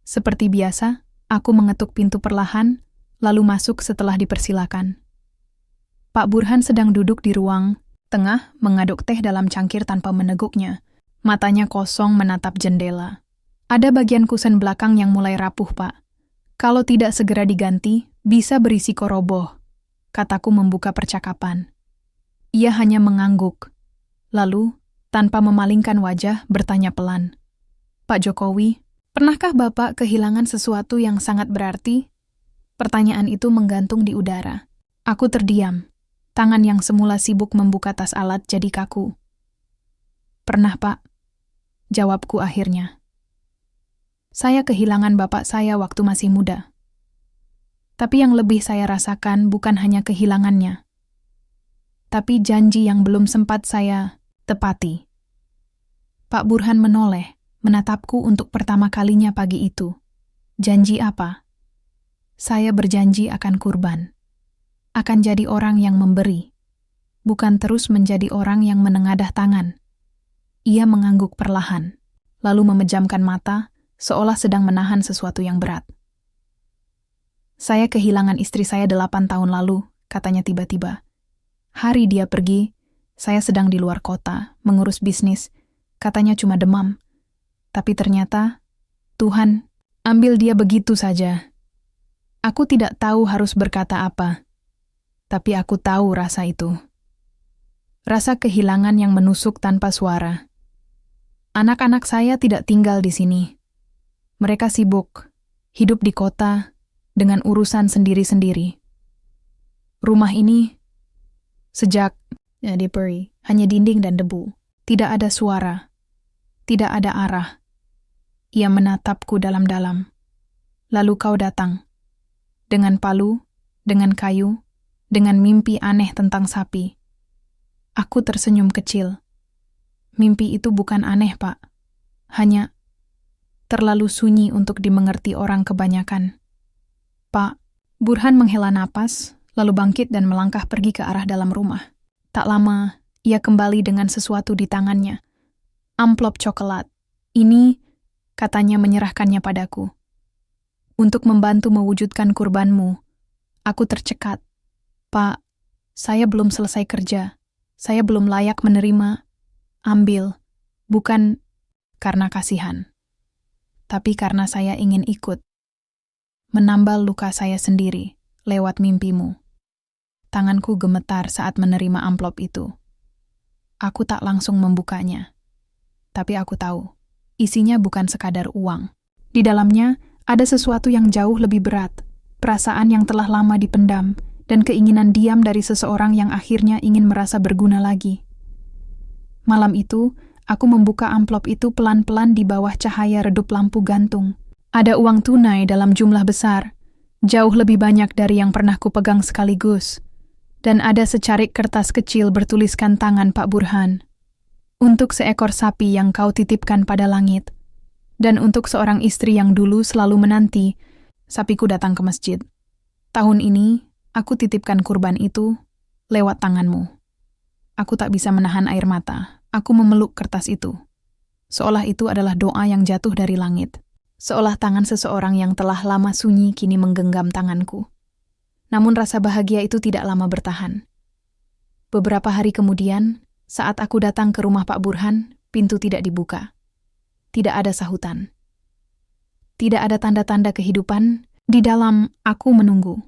Seperti biasa, aku mengetuk pintu perlahan, lalu masuk setelah dipersilakan. Pak Burhan sedang duduk di ruang tengah mengaduk teh dalam cangkir tanpa meneguknya. Matanya kosong menatap jendela. Ada bagian kusen belakang yang mulai rapuh, Pak. Kalau tidak segera diganti, bisa berisiko roboh, kataku membuka percakapan. Ia hanya mengangguk. Lalu, tanpa memalingkan wajah, bertanya pelan. "Pak Jokowi, pernahkah Bapak kehilangan sesuatu yang sangat berarti?" Pertanyaan itu menggantung di udara. Aku terdiam. Tangan yang semula sibuk membuka tas alat jadi kaku. "Pernah, Pak," jawabku akhirnya. "Saya kehilangan bapak saya waktu masih muda. Tapi yang lebih saya rasakan bukan hanya kehilangannya, tapi janji yang belum sempat saya tepati." Pak Burhan menoleh, menatapku untuk pertama kalinya pagi itu. Janji apa? Saya berjanji akan kurban. Akan jadi orang yang memberi, bukan terus menjadi orang yang menengadah tangan. Ia mengangguk perlahan, lalu memejamkan mata, seolah sedang menahan sesuatu yang berat. "Saya kehilangan istri saya 8 tahun lalu," katanya tiba-tiba. "Hari dia pergi, saya sedang di luar kota, mengurus bisnis. Katanya cuma demam. Tapi ternyata, Tuhan ambil dia begitu saja. Aku tidak tahu harus berkata apa. Tapi aku tahu rasa itu. Rasa kehilangan yang menusuk tanpa suara. Anak-anak saya tidak tinggal di sini. Mereka sibuk, hidup di kota, dengan urusan sendiri-sendiri. Rumah ini, sejak diperi, hanya dinding dan debu. Tidak ada suara, tidak ada arah. Ia menatapku dalam-dalam. Lalu kau datang. Dengan palu, dengan kayu, dengan mimpi aneh tentang sapi. Aku tersenyum kecil. Mimpi itu bukan aneh, Pak. Hanya terlalu sunyi untuk dimengerti orang kebanyakan. Pak Burhan menghela napas, lalu bangkit dan melangkah pergi ke arah dalam rumah. Tak lama, ia kembali dengan sesuatu di tangannya. Amplop coklat. "Ini," katanya menyerahkannya padaku. untuk membantu mewujudkan kurbanmu. Aku tercekat. Pak, saya belum selesai kerja. Saya belum layak menerima. Ambil. Bukan karena kasihan, tapi karena saya ingin ikut. Menambal luka saya sendiri lewat mimpimu. Tanganku gemetar saat menerima amplop itu. Aku tak langsung membukanya. Tapi aku tahu, isinya bukan sekadar uang. Di dalamnya ada sesuatu yang jauh lebih berat, perasaan yang telah lama dipendam, dan keinginan diam dari seseorang yang akhirnya ingin merasa berguna lagi. Malam itu, aku membuka amplop itu pelan-pelan di bawah cahaya redup lampu gantung. Ada uang tunai dalam jumlah besar, jauh lebih banyak dari yang pernah kupegang sekaligus. Dan ada secarik kertas kecil bertuliskan tangan Pak Burhan. Untuk seekor sapi yang kau titipkan pada langit. Dan untuk seorang istri yang dulu selalu menanti, sapiku datang ke masjid. Tahun ini, aku titipkan kurban itu lewat tanganmu. Aku tak bisa menahan air mata. Aku memeluk kertas itu. Seolah itu adalah doa yang jatuh dari langit. Seolah tangan seseorang yang telah lama sunyi kini menggenggam tanganku. Namun rasa bahagia itu tidak lama bertahan. Beberapa hari kemudian, saat aku datang ke rumah Pak Burhan, pintu tidak dibuka. Tidak ada sahutan. Tidak ada tanda-tanda kehidupan. Di dalam, aku menunggu.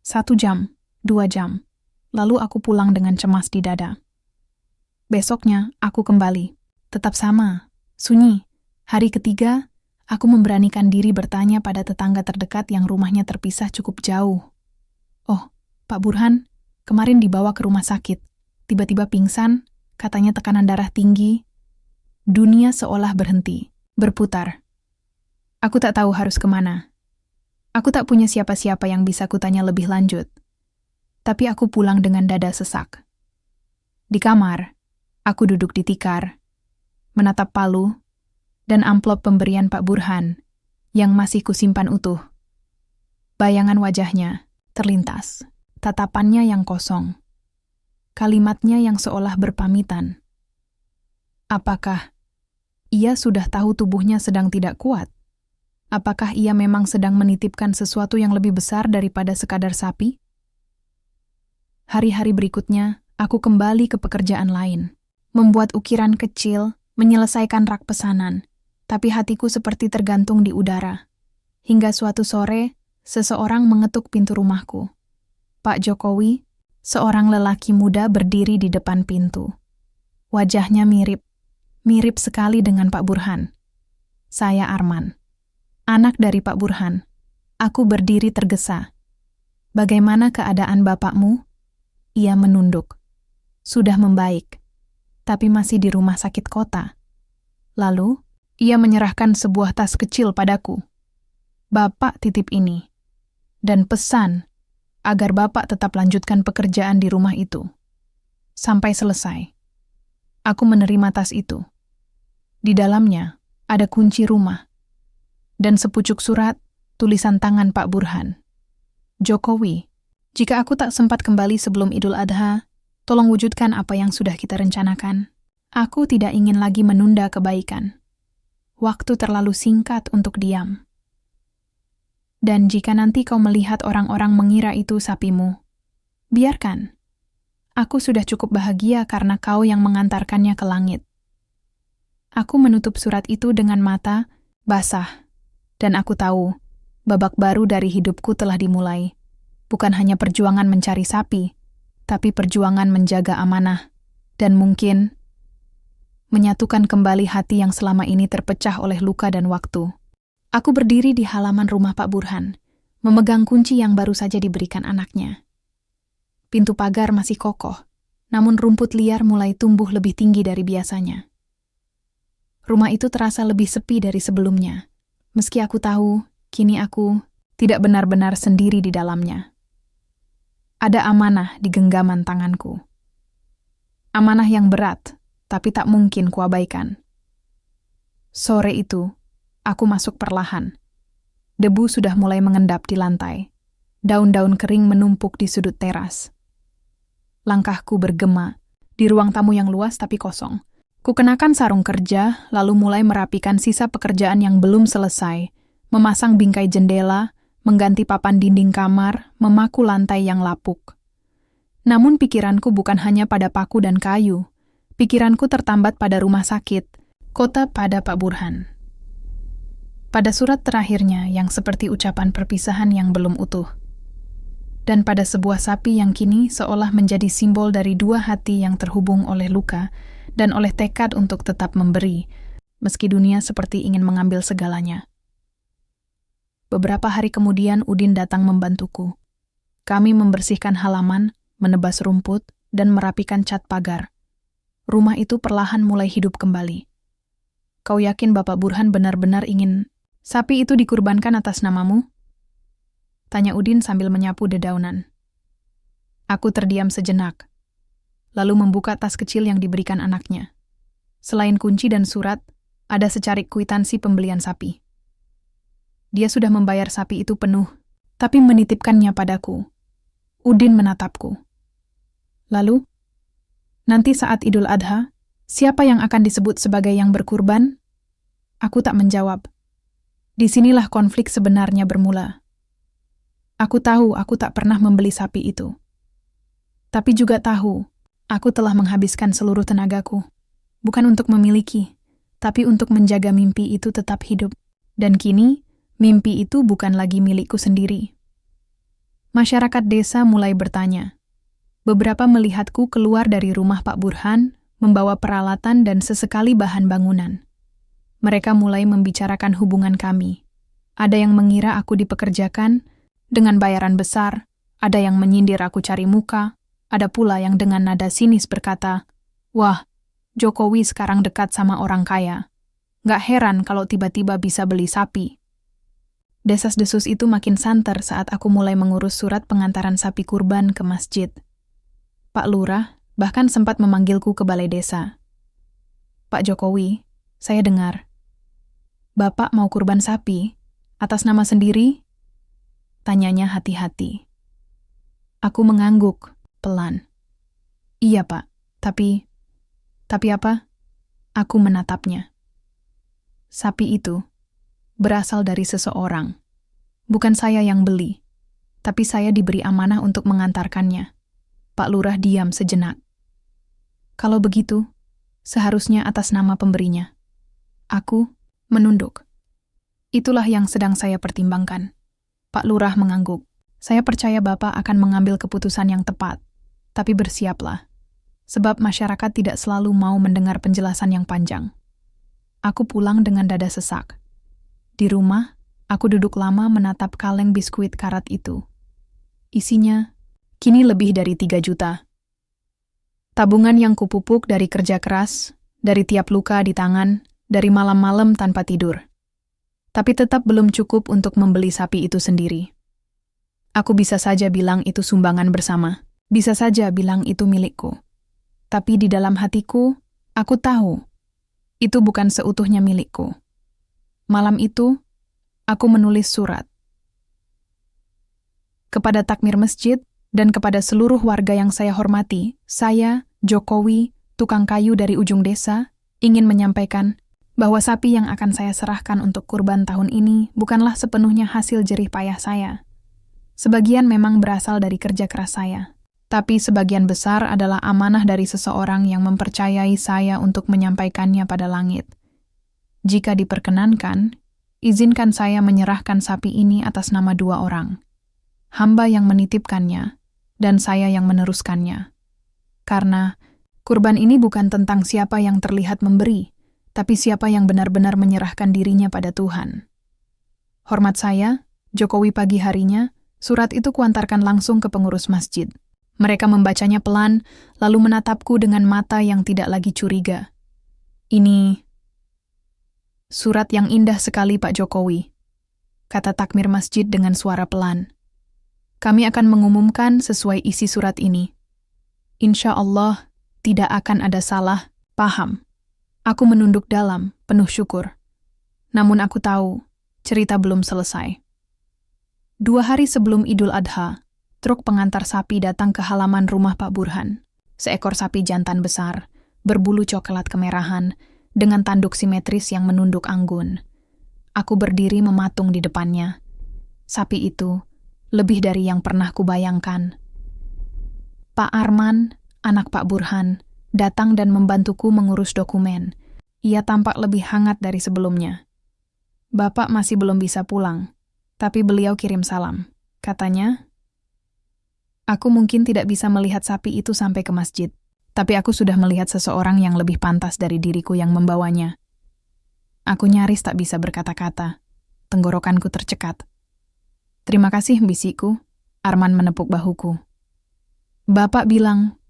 1 jam, 2 jam. Lalu aku pulang dengan cemas di dada. Besoknya, aku kembali. Tetap sama, sunyi. Hari ketiga, aku memberanikan diri bertanya pada tetangga terdekat yang rumahnya terpisah cukup jauh. Oh, Pak Burhan, kemarin dibawa ke rumah sakit. Tiba-tiba pingsan, katanya tekanan darah tinggi. Dunia seolah berhenti, berputar. Aku tak tahu harus kemana. Aku tak punya siapa-siapa yang bisa kutanya lebih lanjut. Tapi aku pulang dengan dada sesak. Di kamar, aku duduk di tikar, menatap palu, dan amplop pemberian Pak Burhan yang masih kusimpan utuh. Bayangan wajahnya terlintas, tatapannya yang kosong, kalimatnya yang seolah berpamitan. Apakah ia sudah tahu tubuhnya sedang tidak kuat? Apakah ia memang sedang menitipkan sesuatu yang lebih besar daripada sekadar sapi? Hari-hari berikutnya, aku kembali ke pekerjaan lain. Membuat ukiran kecil, menyelesaikan rak pesanan. Tapi hatiku seperti tergantung di udara. Hingga suatu sore, seseorang mengetuk pintu rumahku. Pak Jokowi, seorang lelaki muda berdiri di depan pintu. Wajahnya mirip sekali dengan Pak Burhan. Saya Arman, anak dari Pak Burhan. Aku berdiri tergesa. Bagaimana keadaan bapakmu? Ia menunduk. Sudah membaik, tapi masih di rumah sakit kota. Lalu, ia menyerahkan sebuah tas kecil padaku. Bapak titip ini. Dan pesan agar Bapak tetap lanjutkan pekerjaan di rumah itu. Sampai selesai. Aku menerima tas itu. Di dalamnya ada kunci rumah. Dan sepucuk surat, tulisan tangan Pak Burhan. Jokowi, jika aku tak sempat kembali sebelum Idul Adha, tolong wujudkan apa yang sudah kita rencanakan. Aku tidak ingin lagi menunda kebaikan. Waktu terlalu singkat untuk diam. Dan jika nanti kau melihat orang-orang mengira itu sapimu, biarkan. Aku sudah cukup bahagia karena kau yang mengantarkannya ke langit. Aku menutup surat itu dengan mata basah, dan aku tahu babak baru dari hidupku telah dimulai. Bukan hanya perjuangan mencari sapi, tapi perjuangan menjaga amanah, dan mungkin menyatukan kembali hati yang selama ini terpecah oleh luka dan waktu. Aku berdiri di halaman rumah Pak Burhan, memegang kunci yang baru saja diberikan anaknya. Pintu pagar masih kokoh, namun rumput liar mulai tumbuh lebih tinggi dari biasanya. Rumah itu terasa lebih sepi dari sebelumnya, meski aku tahu, kini aku tidak benar-benar sendiri di dalamnya. Ada amanah di genggaman tanganku. Amanah yang berat, tapi tak mungkin kuabaikan. Sore itu, aku masuk perlahan. Debu sudah mulai mengendap di lantai. Daun-daun kering menumpuk di sudut teras. Langkahku bergema di ruang tamu yang luas tapi kosong. Kukenakan sarung kerja, lalu mulai merapikan sisa pekerjaan yang belum selesai, memasang bingkai jendela, mengganti papan dinding kamar, memaku lantai yang lapuk. Namun pikiranku bukan hanya pada paku dan kayu. Pikiranku tertambat pada rumah sakit, kota pada Pak Burhan. Pada surat terakhirnya yang seperti ucapan perpisahan yang belum utuh. Dan pada sebuah sapi yang kini seolah menjadi simbol dari dua hati yang terhubung oleh luka dan oleh tekad untuk tetap memberi, meski dunia seperti ingin mengambil segalanya. Beberapa hari kemudian Udin datang membantuku. Kami membersihkan halaman, menebas rumput, dan merapikan cat pagar. Rumah itu perlahan mulai hidup kembali. Kau yakin Bapak Burhan benar-benar ingin sapi itu dikurbankan atas namamu? Tanya Udin sambil menyapu dedaunan. Aku terdiam sejenak, lalu membuka tas kecil yang diberikan anaknya. Selain kunci dan surat, ada secarik kwitansi pembelian sapi. Dia sudah membayar sapi itu penuh, tapi menitipkannya padaku. Udin menatapku. Lalu, nanti saat Idul Adha, siapa yang akan disebut sebagai yang berkurban? Aku tak menjawab. Disinilah konflik sebenarnya bermula. Aku tahu aku tak pernah membeli sapi itu. Tapi juga tahu, aku telah menghabiskan seluruh tenagaku. Bukan untuk memiliki, tapi untuk menjaga mimpi itu tetap hidup. Dan kini, mimpi itu bukan lagi milikku sendiri. Masyarakat desa mulai bertanya. Beberapa melihatku keluar dari rumah Pak Burhan, membawa peralatan dan sesekali bahan bangunan. Mereka mulai membicarakan hubungan kami. Ada yang mengira aku dipekerjakan dengan bayaran besar, ada yang menyindir aku cari muka, ada pula yang dengan nada sinis berkata, "Wah, Jokowi sekarang dekat sama orang kaya. Nggak heran kalau tiba-tiba bisa beli sapi." Desas-desus itu makin santer saat aku mulai mengurus surat pengantaran sapi kurban ke masjid. Pak Lurah bahkan sempat memanggilku ke balai desa. "Pak Jokowi, saya dengar. Bapak mau kurban sapi? Atas nama sendiri?" Tanyanya hati-hati. Aku mengangguk, pelan. "Iya, Pak. Tapi apa?" Aku menatapnya. Sapi itu berasal dari seseorang. Bukan saya yang beli, tapi saya diberi amanah untuk mengantarkannya. Pak Lurah diam sejenak. "Kalau begitu, seharusnya atas nama pemberinya." Aku menunduk. "Itulah yang sedang saya pertimbangkan." Pak Lurah mengangguk. "Saya percaya Bapak akan mengambil keputusan yang tepat, tapi bersiaplah, sebab masyarakat tidak selalu mau mendengar penjelasan yang panjang." Aku pulang dengan dada sesak. Di rumah, aku duduk lama menatap kaleng biskuit karat itu. Isinya, kini lebih dari 3 juta. Tabungan yang kupupuk dari kerja keras, dari tiap luka di tangan, dari malam-malam tanpa tidur. Tapi tetap belum cukup untuk membeli sapi itu sendiri. Aku bisa saja bilang itu sumbangan bersama, bisa saja bilang itu milikku. Tapi di dalam hatiku, aku tahu, itu bukan seutuhnya milikku. Malam itu, aku menulis surat. Kepada takmir masjid dan kepada seluruh warga yang saya hormati, saya, Jokowi, tukang kayu dari ujung desa, ingin menyampaikan bahwa sapi yang akan saya serahkan untuk kurban tahun ini bukanlah sepenuhnya hasil jerih payah saya. Sebagian memang berasal dari kerja keras saya, tapi sebagian besar adalah amanah dari seseorang yang mempercayai saya untuk menyampaikannya pada langit. Jika diperkenankan, izinkan saya menyerahkan sapi ini atas nama 2 orang. Hamba yang menitipkannya, dan saya yang meneruskannya. Karena kurban ini bukan tentang siapa yang terlihat memberi, tapi siapa yang benar-benar menyerahkan dirinya pada Tuhan. Hormat saya, Jokowi. Pagi harinya, surat itu kuantarkan langsung ke pengurus masjid. Mereka membacanya pelan, lalu menatapku dengan mata yang tidak lagi curiga. "Ini surat yang indah sekali, Pak Jokowi," kata takmir masjid dengan suara pelan. "Kami akan mengumumkan sesuai isi surat ini. Insya Allah, tidak akan ada salah, paham." Aku menunduk dalam, penuh syukur. Namun aku tahu, cerita belum selesai. 2 hari sebelum Idul Adha, truk pengantar sapi datang ke halaman rumah Pak Burhan. Seekor sapi jantan besar, berbulu coklat kemerahan, dengan tanduk simetris yang menunduk anggun. Aku berdiri mematung di depannya. Sapi itu lebih dari yang pernah kubayangkan. Pak Arman, anak Pak Burhan, datang dan membantuku mengurus dokumen. Ia tampak lebih hangat dari sebelumnya. Bapak masih belum bisa pulang, tapi beliau kirim salam. Katanya, aku mungkin tidak bisa melihat sapi itu sampai ke masjid, tapi aku sudah melihat seseorang yang lebih pantas dari diriku yang membawanya. Aku nyaris tak bisa berkata-kata. Tenggorokanku tercekat. Terima kasih, bisikku. Arman menepuk bahuku. Bapak bilang,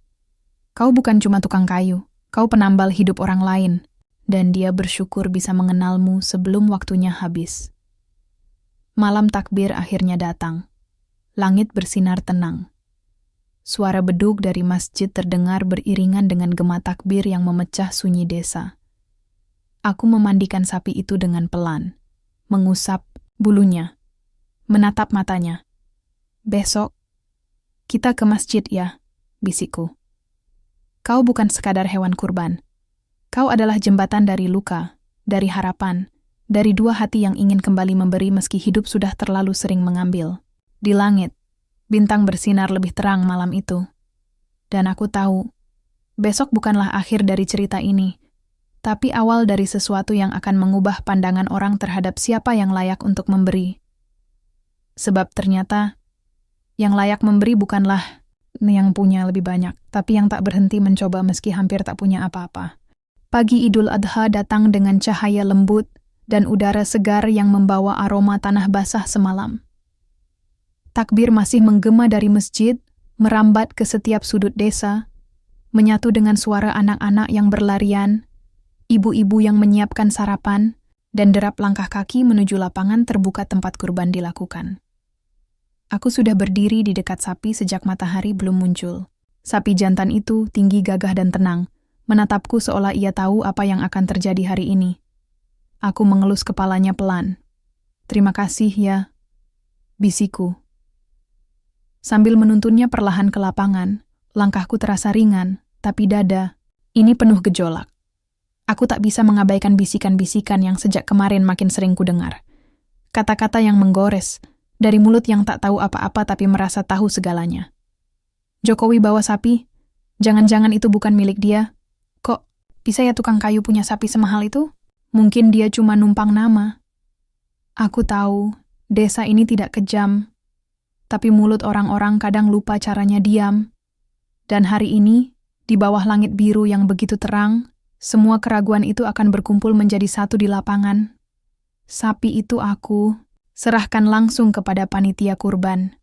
kau bukan cuma tukang kayu, kau penambal hidup orang lain, dan dia bersyukur bisa mengenalmu sebelum waktunya habis. Malam takbir akhirnya datang. Langit bersinar tenang. Suara beduk dari masjid terdengar beriringan dengan gema takbir yang memecah sunyi desa. Aku memandikan sapi itu dengan pelan, mengusap bulunya, menatap matanya. Besok, kita ke masjid ya, bisikku. Kau bukan sekadar hewan kurban. Kau adalah jembatan dari luka, dari harapan, dari dua hati yang ingin kembali memberi meski hidup sudah terlalu sering mengambil. Di langit, bintang bersinar lebih terang malam itu. Dan aku tahu, besok bukanlah akhir dari cerita ini, tapi awal dari sesuatu yang akan mengubah pandangan orang terhadap siapa yang layak untuk memberi. Sebab ternyata, yang layak memberi bukanlah yang punya lebih banyak, tapi yang tak berhenti mencoba meski hampir tak punya apa-apa. Pagi Idul Adha datang dengan cahaya lembut dan udara segar yang membawa aroma tanah basah semalam. Takbir masih menggema dari masjid, merambat ke setiap sudut desa, menyatu dengan suara anak-anak yang berlarian, ibu-ibu yang menyiapkan sarapan, dan derap langkah kaki menuju lapangan terbuka tempat kurban dilakukan. Aku sudah berdiri di dekat sapi sejak matahari belum muncul. Sapi jantan itu tinggi, gagah, dan tenang, menatapku seolah ia tahu apa yang akan terjadi hari ini. Aku mengelus kepalanya pelan. Terima kasih ya, bisikku. Sambil menuntunnya perlahan ke lapangan, langkahku terasa ringan, tapi dada, ini penuh gejolak. Aku tak bisa mengabaikan bisikan-bisikan yang sejak kemarin makin sering kudengar. Kata-kata yang menggores, dari mulut yang tak tahu apa-apa tapi merasa tahu segalanya. Jokowi bawa sapi? Jangan-jangan itu bukan milik dia? Kok bisa ya tukang kayu punya sapi semahal itu? Mungkin dia cuma numpang nama. Aku tahu, desa ini tidak kejam, tapi mulut orang-orang kadang lupa caranya diam. Dan hari ini, di bawah langit biru yang begitu terang, semua keraguan itu akan berkumpul menjadi satu di lapangan. Sapi itu aku serahkan langsung kepada panitia kurban.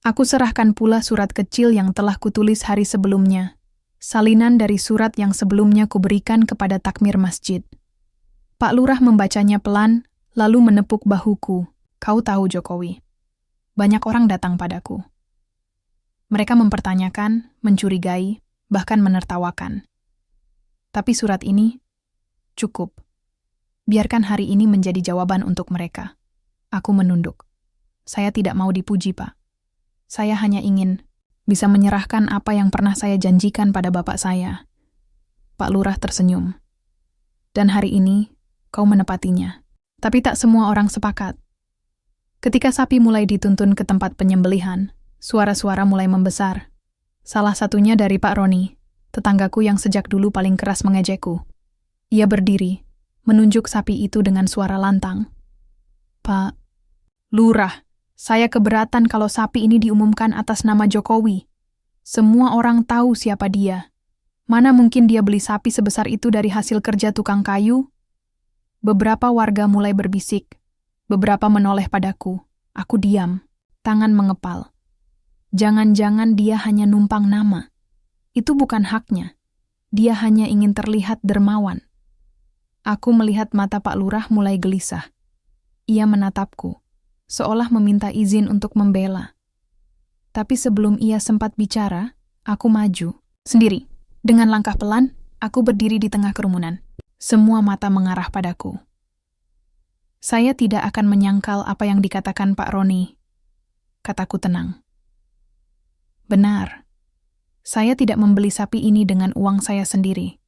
Aku serahkan pula surat kecil yang telah kutulis hari sebelumnya, salinan dari surat yang sebelumnya kuberikan kepada takmir masjid. Pak Lurah membacanya pelan, lalu menepuk bahuku. Kau tahu, Jokowi, banyak orang datang padaku. Mereka mempertanyakan, mencurigai, bahkan menertawakan. Tapi surat ini cukup. Biarkan hari ini menjadi jawaban untuk mereka. Aku menunduk. Saya tidak mau dipuji, Pak. Saya hanya ingin bisa menyerahkan apa yang pernah saya janjikan pada bapak saya. Pak Lurah tersenyum. Dan hari ini, kau menepatinya. Tapi tak semua orang sepakat. Ketika sapi mulai dituntun ke tempat penyembelihan, suara-suara mulai membesar. Salah satunya dari Pak Roni, tetanggaku yang sejak dulu paling keras mengejekku. Ia berdiri, menunjuk sapi itu dengan suara lantang. Pak Lurah, saya keberatan kalau sapi ini diumumkan atas nama Jokowi. Semua orang tahu siapa dia. Mana mungkin dia beli sapi sebesar itu dari hasil kerja tukang kayu? Beberapa warga mulai berbisik. Beberapa menoleh padaku. Aku diam, tangan mengepal. Jangan-jangan dia hanya numpang nama. Itu bukan haknya. Dia hanya ingin terlihat dermawan. Aku melihat mata Pak Lurah mulai gelisah. Ia menatapku, seolah meminta izin untuk membela. Tapi sebelum ia sempat bicara, aku maju, sendiri. Dengan langkah pelan, aku berdiri di tengah kerumunan. Semua mata mengarah padaku. Saya tidak akan menyangkal apa yang dikatakan Pak Roni, kataku tenang. Benar, saya tidak membeli sapi ini dengan uang saya sendiri.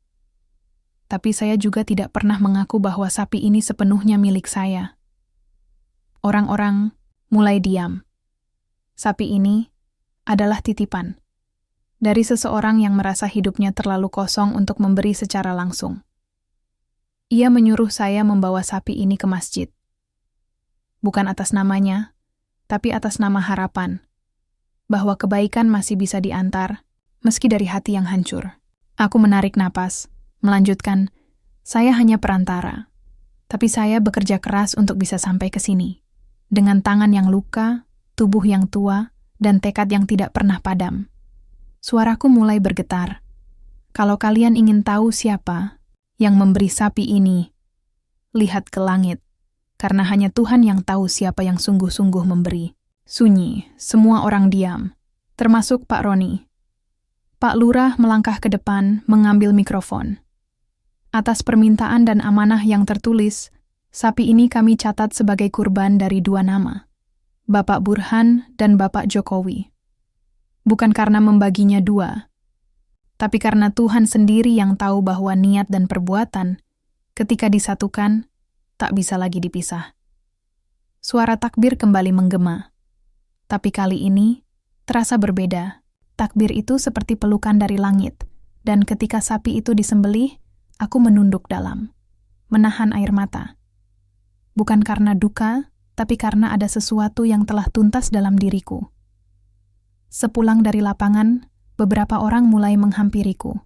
Tapi saya juga tidak pernah mengaku bahwa sapi ini sepenuhnya milik saya. Orang-orang mulai diam. Sapi ini adalah titipan dari seseorang yang merasa hidupnya terlalu kosong untuk memberi secara langsung. Ia menyuruh saya membawa sapi ini ke masjid. Bukan atas namanya, tapi atas nama harapan, bahwa kebaikan masih bisa diantar, meski dari hati yang hancur. Aku menarik napas, melanjutkan, saya hanya perantara, tapi saya bekerja keras untuk bisa sampai ke sini. Dengan tangan yang luka, tubuh yang tua, dan tekad yang tidak pernah padam. Suaraku mulai bergetar. Kalau kalian ingin tahu siapa yang memberi sapi ini, lihat ke langit, karena hanya Tuhan yang tahu siapa yang sungguh-sungguh memberi. Sunyi, semua orang diam, termasuk Pak Roni. Pak Lurah melangkah ke depan, mengambil mikrofon. Atas permintaan dan amanah yang tertulis, sapi ini kami catat sebagai kurban dari 2 nama, Bapak Burhan dan Bapak Jokowi. Bukan karena membaginya 2, tapi karena Tuhan sendiri yang tahu bahwa niat dan perbuatan, ketika disatukan, tak bisa lagi dipisah. Suara takbir kembali menggema. Tapi kali ini, terasa berbeda. Takbir itu seperti pelukan dari langit, dan ketika sapi itu disembelih, aku menunduk dalam, menahan air mata. Bukan karena duka, tapi karena ada sesuatu yang telah tuntas dalam diriku. Sepulang dari lapangan, beberapa orang mulai menghampiriku.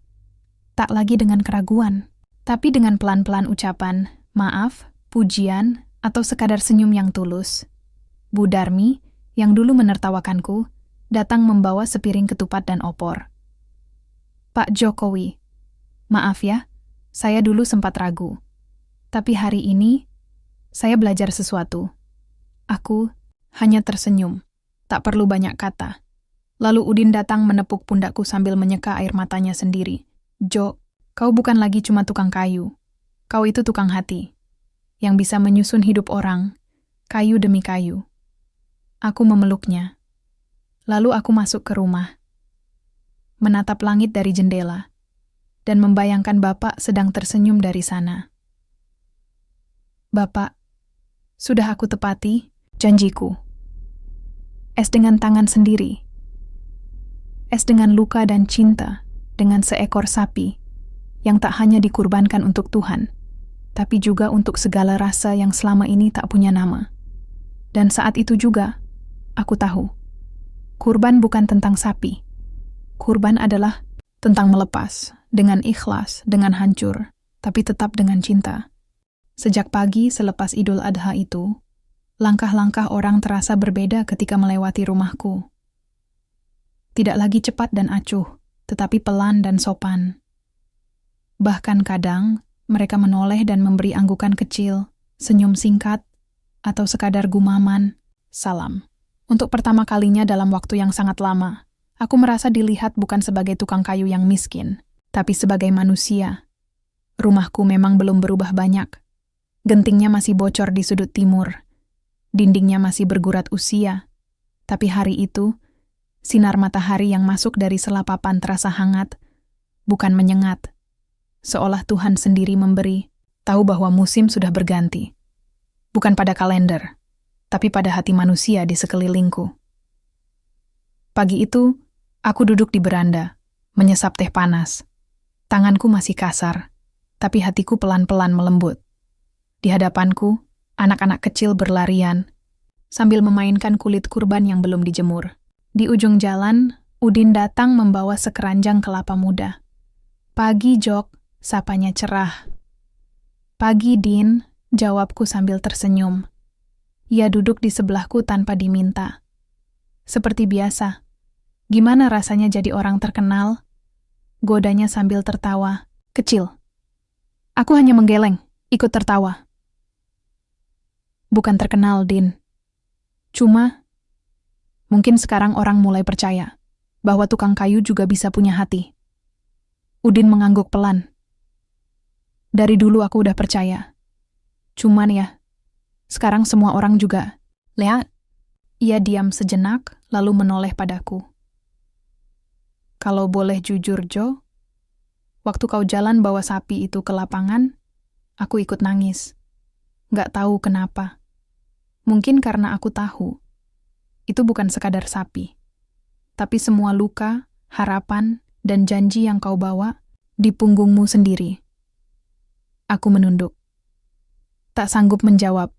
Tak lagi dengan keraguan, tapi dengan pelan-pelan ucapan, maaf, pujian, atau sekadar senyum yang tulus. Bu Darmi, yang dulu menertawakanku, datang membawa sepiring ketupat dan opor. Pak Jokowi, maaf ya, saya dulu sempat ragu. Tapi hari ini, saya belajar sesuatu. Aku hanya tersenyum, tak perlu banyak kata. Lalu Udin datang menepuk pundakku sambil menyeka air matanya sendiri. Jo, kau bukan lagi cuma tukang kayu. Kau itu tukang hati, yang bisa menyusun hidup orang, kayu demi kayu. Aku memeluknya. Lalu aku masuk ke rumah, menatap langit dari jendela, dan membayangkan Bapak sedang tersenyum dari sana. Bapak, sudah aku tepati janjiku. Es dengan tangan sendiri. Es dengan luka dan cinta, dengan seekor sapi, yang tak hanya dikurbankan untuk Tuhan, tapi juga untuk segala rasa yang selama ini tak punya nama. Dan saat itu juga, aku tahu, kurban bukan tentang sapi. Kurban adalah tentang melepas, dengan ikhlas, dengan hancur, tapi tetap dengan cinta. Sejak pagi selepas Idul Adha itu, langkah-langkah orang terasa berbeda ketika melewati rumahku. Tidak lagi cepat dan acuh, tetapi pelan dan sopan. Bahkan kadang, mereka menoleh dan memberi anggukan kecil, senyum singkat, atau sekadar gumaman, salam. Untuk pertama kalinya dalam waktu yang sangat lama, aku merasa dilihat bukan sebagai tukang kayu yang miskin, tapi sebagai manusia. Rumahku memang belum berubah banyak. Gentingnya masih bocor di sudut timur. Dindingnya masih bergurat usia. Tapi hari itu, sinar matahari yang masuk dari selapapan terasa hangat, bukan menyengat. Seolah Tuhan sendiri memberi, tahu bahwa musim sudah berganti. Bukan pada kalender, tapi pada hati manusia di sekelilingku. Pagi itu, aku duduk di beranda, menyesap teh panas. Tanganku masih kasar, tapi hatiku pelan-pelan melembut. Di hadapanku, anak-anak kecil berlarian, sambil memainkan kulit kurban yang belum dijemur. Di ujung jalan, Udin datang membawa sekeranjang kelapa muda. Pagi, Jok, sapanya cerah. Pagi, Din, jawabku sambil tersenyum. Ia duduk di sebelahku tanpa diminta. Seperti biasa. Gimana rasanya jadi orang terkenal? Godanya sambil tertawa. Kecil. Aku hanya menggeleng, ikut tertawa. Bukan terkenal, Din. Cuma, mungkin sekarang orang mulai percaya bahwa tukang kayu juga bisa punya hati. Udin mengangguk pelan. Dari dulu aku udah percaya. Cuman ya, sekarang semua orang juga. Lihat. Ia diam sejenak, lalu menoleh padaku. Kalau boleh jujur, Jo, waktu kau jalan bawa sapi itu ke lapangan, aku ikut nangis. Nggak tahu kenapa. Mungkin karena aku tahu, itu bukan sekadar sapi, tapi semua luka, harapan, dan janji yang kau bawa di punggungmu sendiri. Aku menunduk. Tak sanggup menjawab.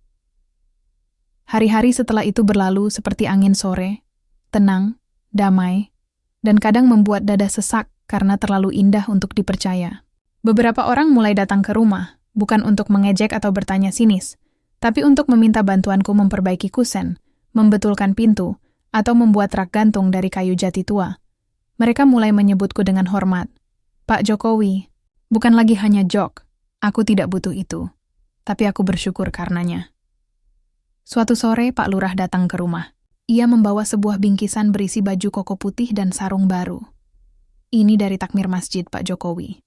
Hari-hari setelah itu berlalu seperti angin sore, tenang, damai, dan kadang membuat dada sesak karena terlalu indah untuk dipercaya. Beberapa orang mulai datang ke rumah, bukan untuk mengejek atau bertanya sinis, tapi untuk meminta bantuanku memperbaiki kusen, membetulkan pintu, atau membuat rak gantung dari kayu jati tua. Mereka mulai menyebutku dengan hormat. Pak Jokowi, bukan lagi hanya jok, aku tidak butuh itu. Tapi aku bersyukur karenanya. Suatu sore, Pak Lurah datang ke rumah. Ia membawa sebuah bingkisan berisi baju koko putih dan sarung baru. Ini dari takmir masjid, Pak Jokowi.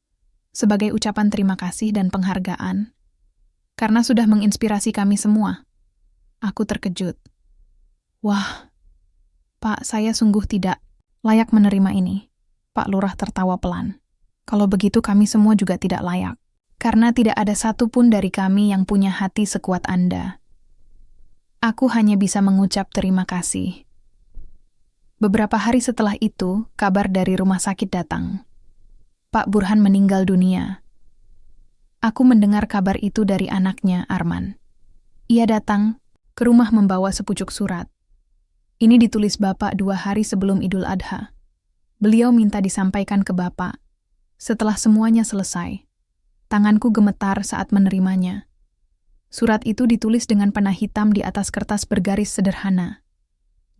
Sebagai ucapan terima kasih dan penghargaan, karena sudah menginspirasi kami semua. Aku terkejut. Wah, Pak, saya sungguh tidak layak menerima ini. Pak Lurah tertawa pelan. Kalau begitu kami semua juga tidak layak. Karena tidak ada satupun dari kami yang punya hati sekuat Anda. Aku hanya bisa mengucap terima kasih. Beberapa hari setelah itu, kabar dari rumah sakit datang. Pak Burhan meninggal dunia. Aku mendengar kabar itu dari anaknya, Arman. Ia datang ke rumah membawa sepucuk surat. Ini ditulis Bapak 2 hari sebelum Idul Adha. Beliau minta disampaikan ke Bapak. Setelah semuanya selesai, tanganku gemetar saat menerimanya. Surat itu ditulis dengan pena hitam di atas kertas bergaris sederhana.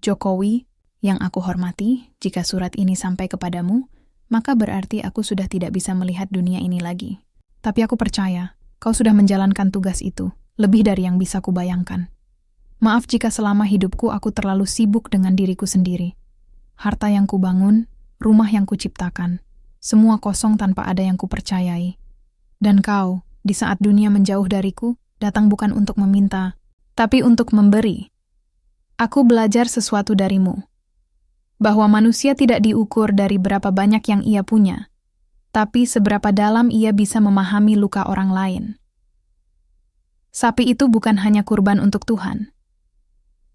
Jokowi, yang aku hormati, jika surat ini sampai kepadamu, maka berarti aku sudah tidak bisa melihat dunia ini lagi. Tapi aku percaya, kau sudah menjalankan tugas itu, lebih dari yang bisa kubayangkan. Maaf jika selama hidupku aku terlalu sibuk dengan diriku sendiri. Harta yang kubangun, rumah yang kuciptakan, semua kosong tanpa ada yang kupercayai. Dan kau, di saat dunia menjauh dariku, datang bukan untuk meminta, tapi untuk memberi. Aku belajar sesuatu darimu, bahwa manusia tidak diukur dari berapa banyak yang ia punya, tapi seberapa dalam ia bisa memahami luka orang lain. Sapi itu bukan hanya kurban untuk Tuhan,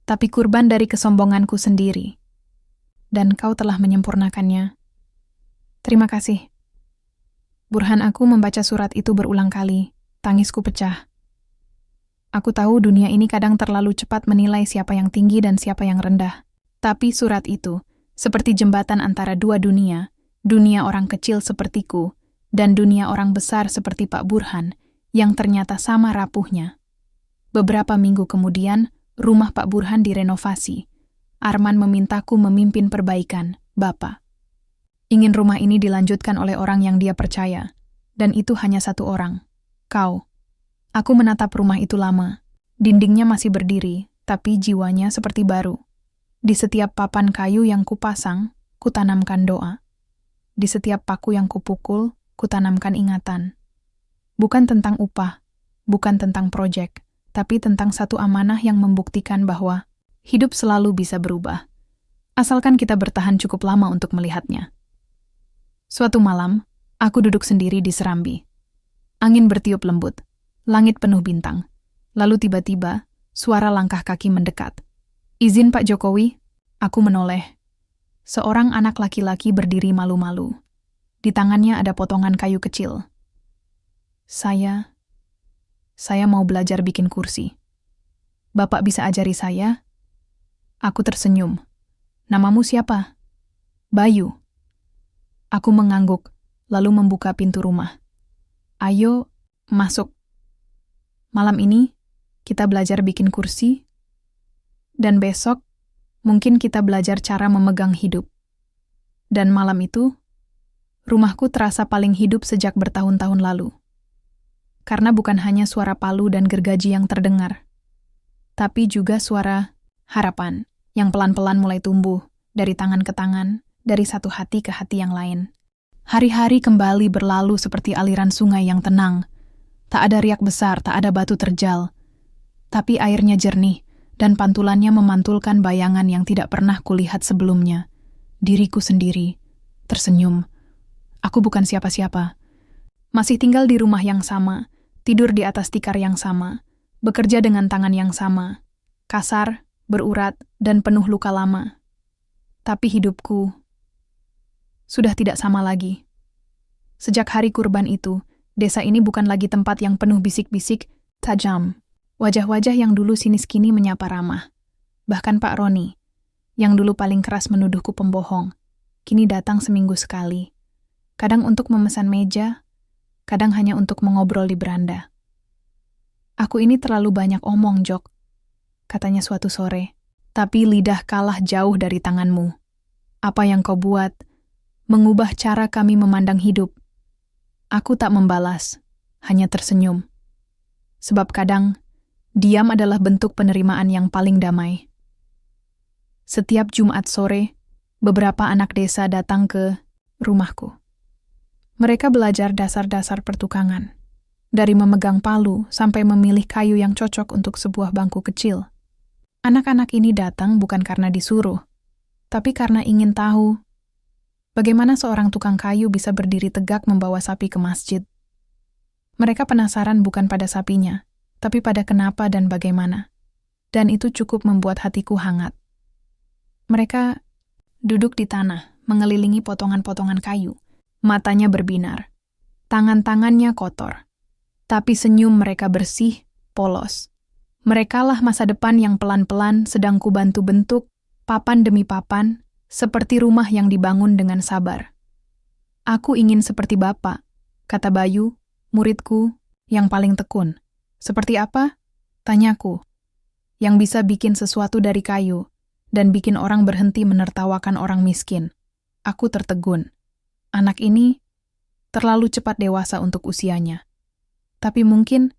tapi kurban dari kesombonganku sendiri. Dan kau telah menyempurnakannya. Terima kasih. Burhan, aku membaca surat itu berulang kali. Tangisku pecah. Aku tahu dunia ini kadang terlalu cepat menilai siapa yang tinggi dan siapa yang rendah. Tapi surat itu, seperti jembatan antara dua dunia, dunia orang kecil sepertiku, dan dunia orang besar seperti Pak Burhan, yang ternyata sama rapuhnya. Beberapa minggu kemudian, rumah Pak Burhan direnovasi. Arman memintaku memimpin perbaikan, Bapak. Ingin rumah ini dilanjutkan oleh orang yang dia percaya, dan itu hanya satu orang, kau. Aku menatap rumah itu lama. Dindingnya masih berdiri, tapi jiwanya seperti baru. Di setiap papan kayu yang kupasang, kutanamkan doa. Di setiap paku yang kupukul, kutanamkan ingatan. Bukan tentang upah, bukan tentang proyek, tapi tentang satu amanah yang membuktikan bahwa hidup selalu bisa berubah. Asalkan kita bertahan cukup lama untuk melihatnya. Suatu malam, aku duduk sendiri di serambi. Angin bertiup lembut, langit penuh bintang. Lalu tiba-tiba, suara langkah kaki mendekat. Izin Pak Jokowi, aku menoleh. Seorang anak laki-laki berdiri malu-malu. Di tangannya ada potongan kayu kecil. Saya mau belajar bikin kursi. Bapak bisa ajari saya? Aku tersenyum. Namamu siapa? Bayu. Aku mengangguk, lalu membuka pintu rumah. Ayo, masuk. Malam ini, kita belajar bikin kursi, dan besok, mungkin kita belajar cara memegang hidup. Dan malam itu, rumahku terasa paling hidup sejak bertahun-tahun lalu. Karena bukan hanya suara palu dan gergaji yang terdengar, tapi juga suara harapan yang pelan-pelan mulai tumbuh dari tangan ke tangan, dari satu hati ke hati yang lain. Hari-hari kembali berlalu seperti aliran sungai yang tenang. Tak ada riak besar, tak ada batu terjal. Tapi airnya jernih, dan pantulannya memantulkan bayangan yang tidak pernah kulihat sebelumnya. Diriku sendiri, tersenyum. Aku bukan siapa-siapa. Masih tinggal di rumah yang sama, tidur di atas tikar yang sama, bekerja dengan tangan yang sama. kasar, berurat, dan penuh luka lama. Tapi hidupku sudah tidak sama lagi. Sejak hari kurban itu, desa ini bukan lagi tempat yang penuh bisik-bisik tajam. Wajah-wajah yang dulu sinis kini menyapa ramah. Bahkan Pak Roni, yang dulu paling keras menuduhku pembohong, kini datang seminggu sekali. Kadang untuk memesan meja, kadang hanya untuk mengobrol di beranda. "Aku ini terlalu banyak omong, Jok," katanya suatu sore. "Tapi lidah kalah jauh dari tanganmu. Apa yang kau buat mengubah cara kami memandang hidup." Aku tak membalas, hanya tersenyum. Sebab kadang, diam adalah bentuk penerimaan yang paling damai. Setiap Jumat sore, beberapa anak desa datang ke rumahku. Mereka belajar dasar-dasar pertukangan, dari memegang palu sampai memilih kayu yang cocok untuk sebuah bangku kecil. Anak-anak ini datang bukan karena disuruh, tapi karena ingin tahu bagaimana seorang tukang kayu bisa berdiri tegak membawa sapi ke masjid. Mereka penasaran bukan pada sapinya, tapi pada kenapa dan bagaimana. Dan itu cukup membuat hatiku hangat. Mereka duduk di tanah, mengelilingi potongan-potongan kayu. Matanya berbinar, tangan-tangannya kotor. Tapi senyum mereka bersih, polos. Merekalah masa depan yang pelan-pelan sedang kubantu bentuk, papan demi papan, seperti rumah yang dibangun dengan sabar. "Aku ingin seperti Bapak," kata Bayu, muridku yang paling tekun. "Seperti apa?" tanyaku. "Yang bisa bikin sesuatu dari kayu, dan bikin orang berhenti menertawakan orang miskin." Aku tertegun. Anak ini terlalu cepat dewasa untuk usianya. Tapi mungkin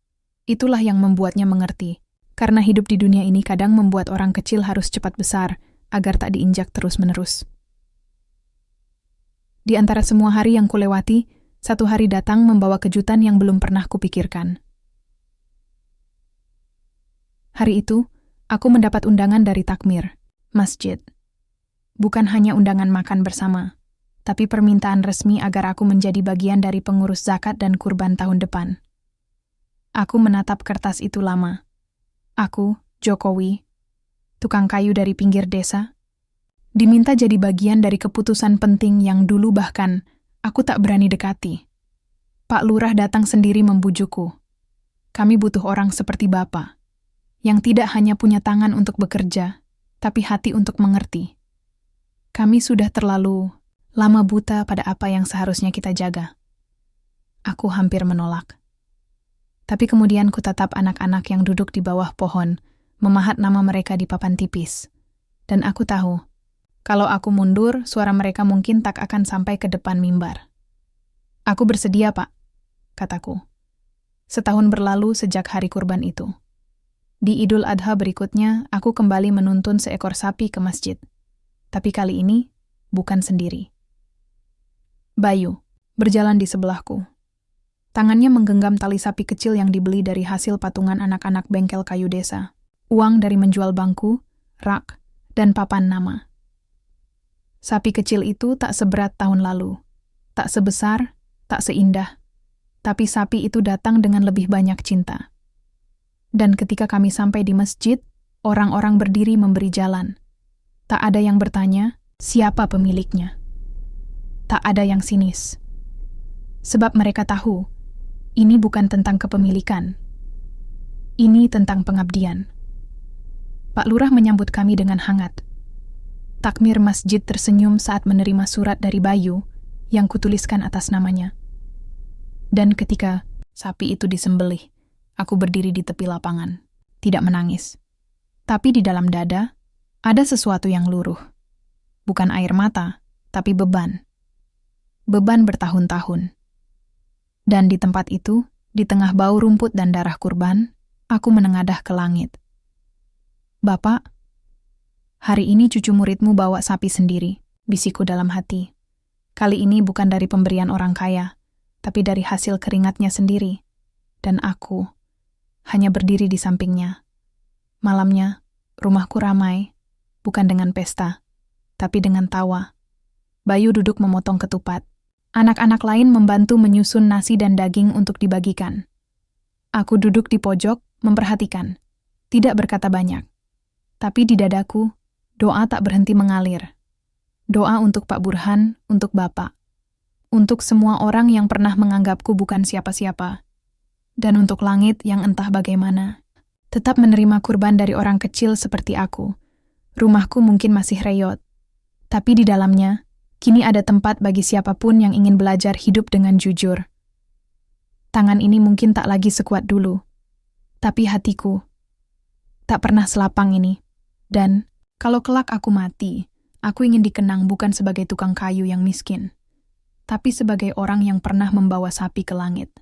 itulah yang membuatnya mengerti, karena hidup di dunia ini kadang membuat orang kecil harus cepat besar agar tak diinjak terus-menerus. Di antara semua hari yang kulewati, satu hari datang membawa kejutan yang belum pernah kupikirkan. Hari itu, aku mendapat undangan dari takmir, masjid. Bukan hanya undangan makan bersama, tapi permintaan resmi agar aku menjadi bagian dari pengurus zakat dan kurban tahun depan. Aku menatap kertas itu lama. Aku, Jokowi, tukang kayu dari pinggir desa, diminta jadi bagian dari keputusan penting yang dulu bahkan aku tak berani dekati. Pak Lurah datang sendiri membujukku. "Kami butuh orang seperti Bapak, yang tidak hanya punya tangan untuk bekerja, tapi hati untuk mengerti. Kami sudah terlalu lama buta pada apa yang seharusnya kita jaga." Aku hampir menolak. Tapi kemudian kutatap anak-anak yang duduk di bawah pohon, memahat nama mereka di papan tipis. Dan aku tahu, kalau aku mundur, suara mereka mungkin tak akan sampai ke depan mimbar. "Aku bersedia, Pak," kataku. Setahun berlalu sejak hari kurban itu. Di Idul Adha berikutnya, aku kembali menuntun seekor sapi ke masjid. Tapi kali ini, bukan sendiri. Bayu berjalan di sebelahku. Tangannya menggenggam tali sapi kecil yang dibeli dari hasil patungan anak-anak bengkel kayu desa. Uang dari menjual bangku, rak, dan papan nama. Sapi kecil itu tak seberat tahun lalu. Tak sebesar, tak seindah. Tapi sapi itu datang dengan lebih banyak cinta. Dan ketika kami sampai di masjid, orang-orang berdiri memberi jalan. Tak ada yang bertanya, siapa pemiliknya. Tak ada yang sinis. Sebab mereka tahu, ini bukan tentang kepemilikan. Ini tentang pengabdian. Pak Lurah menyambut kami dengan hangat. Takmir masjid tersenyum saat menerima surat dari Bayu yang kutuliskan atas namanya. Dan ketika sapi itu disembelih, aku berdiri di tepi lapangan, tidak menangis. Tapi di dalam dada, ada sesuatu yang luruh. Bukan air mata, tapi beban. Beban bertahun-tahun. Dan di tempat itu, di tengah bau rumput dan darah kurban, aku menengadah ke langit. "Bapak, hari ini cucu muridmu bawa sapi sendiri," bisikku dalam hati. Kali ini bukan dari pemberian orang kaya, tapi dari hasil keringatnya sendiri. Dan aku hanya berdiri di sampingnya. Malamnya, rumahku ramai, bukan dengan pesta, tapi dengan tawa. Bayu duduk memotong ketupat. Anak-anak lain membantu menyusun nasi dan daging untuk dibagikan. Aku duduk di pojok, memperhatikan. Tidak berkata banyak. Tapi di dadaku, doa tak berhenti mengalir. Doa untuk Pak Burhan, untuk Bapak. Untuk semua orang yang pernah menganggapku bukan siapa-siapa. Dan untuk langit yang entah bagaimana. Tetap menerima kurban dari orang kecil seperti aku. Rumahku mungkin masih reyot. Tapi di dalamnya, kini ada tempat bagi siapapun yang ingin belajar hidup dengan jujur. Tangan ini mungkin tak lagi sekuat dulu. Tapi hatiku tak pernah selapang ini. Dan kalau kelak aku mati, aku ingin dikenang bukan sebagai tukang kayu yang miskin, tapi sebagai orang yang pernah membawa sapi ke langit.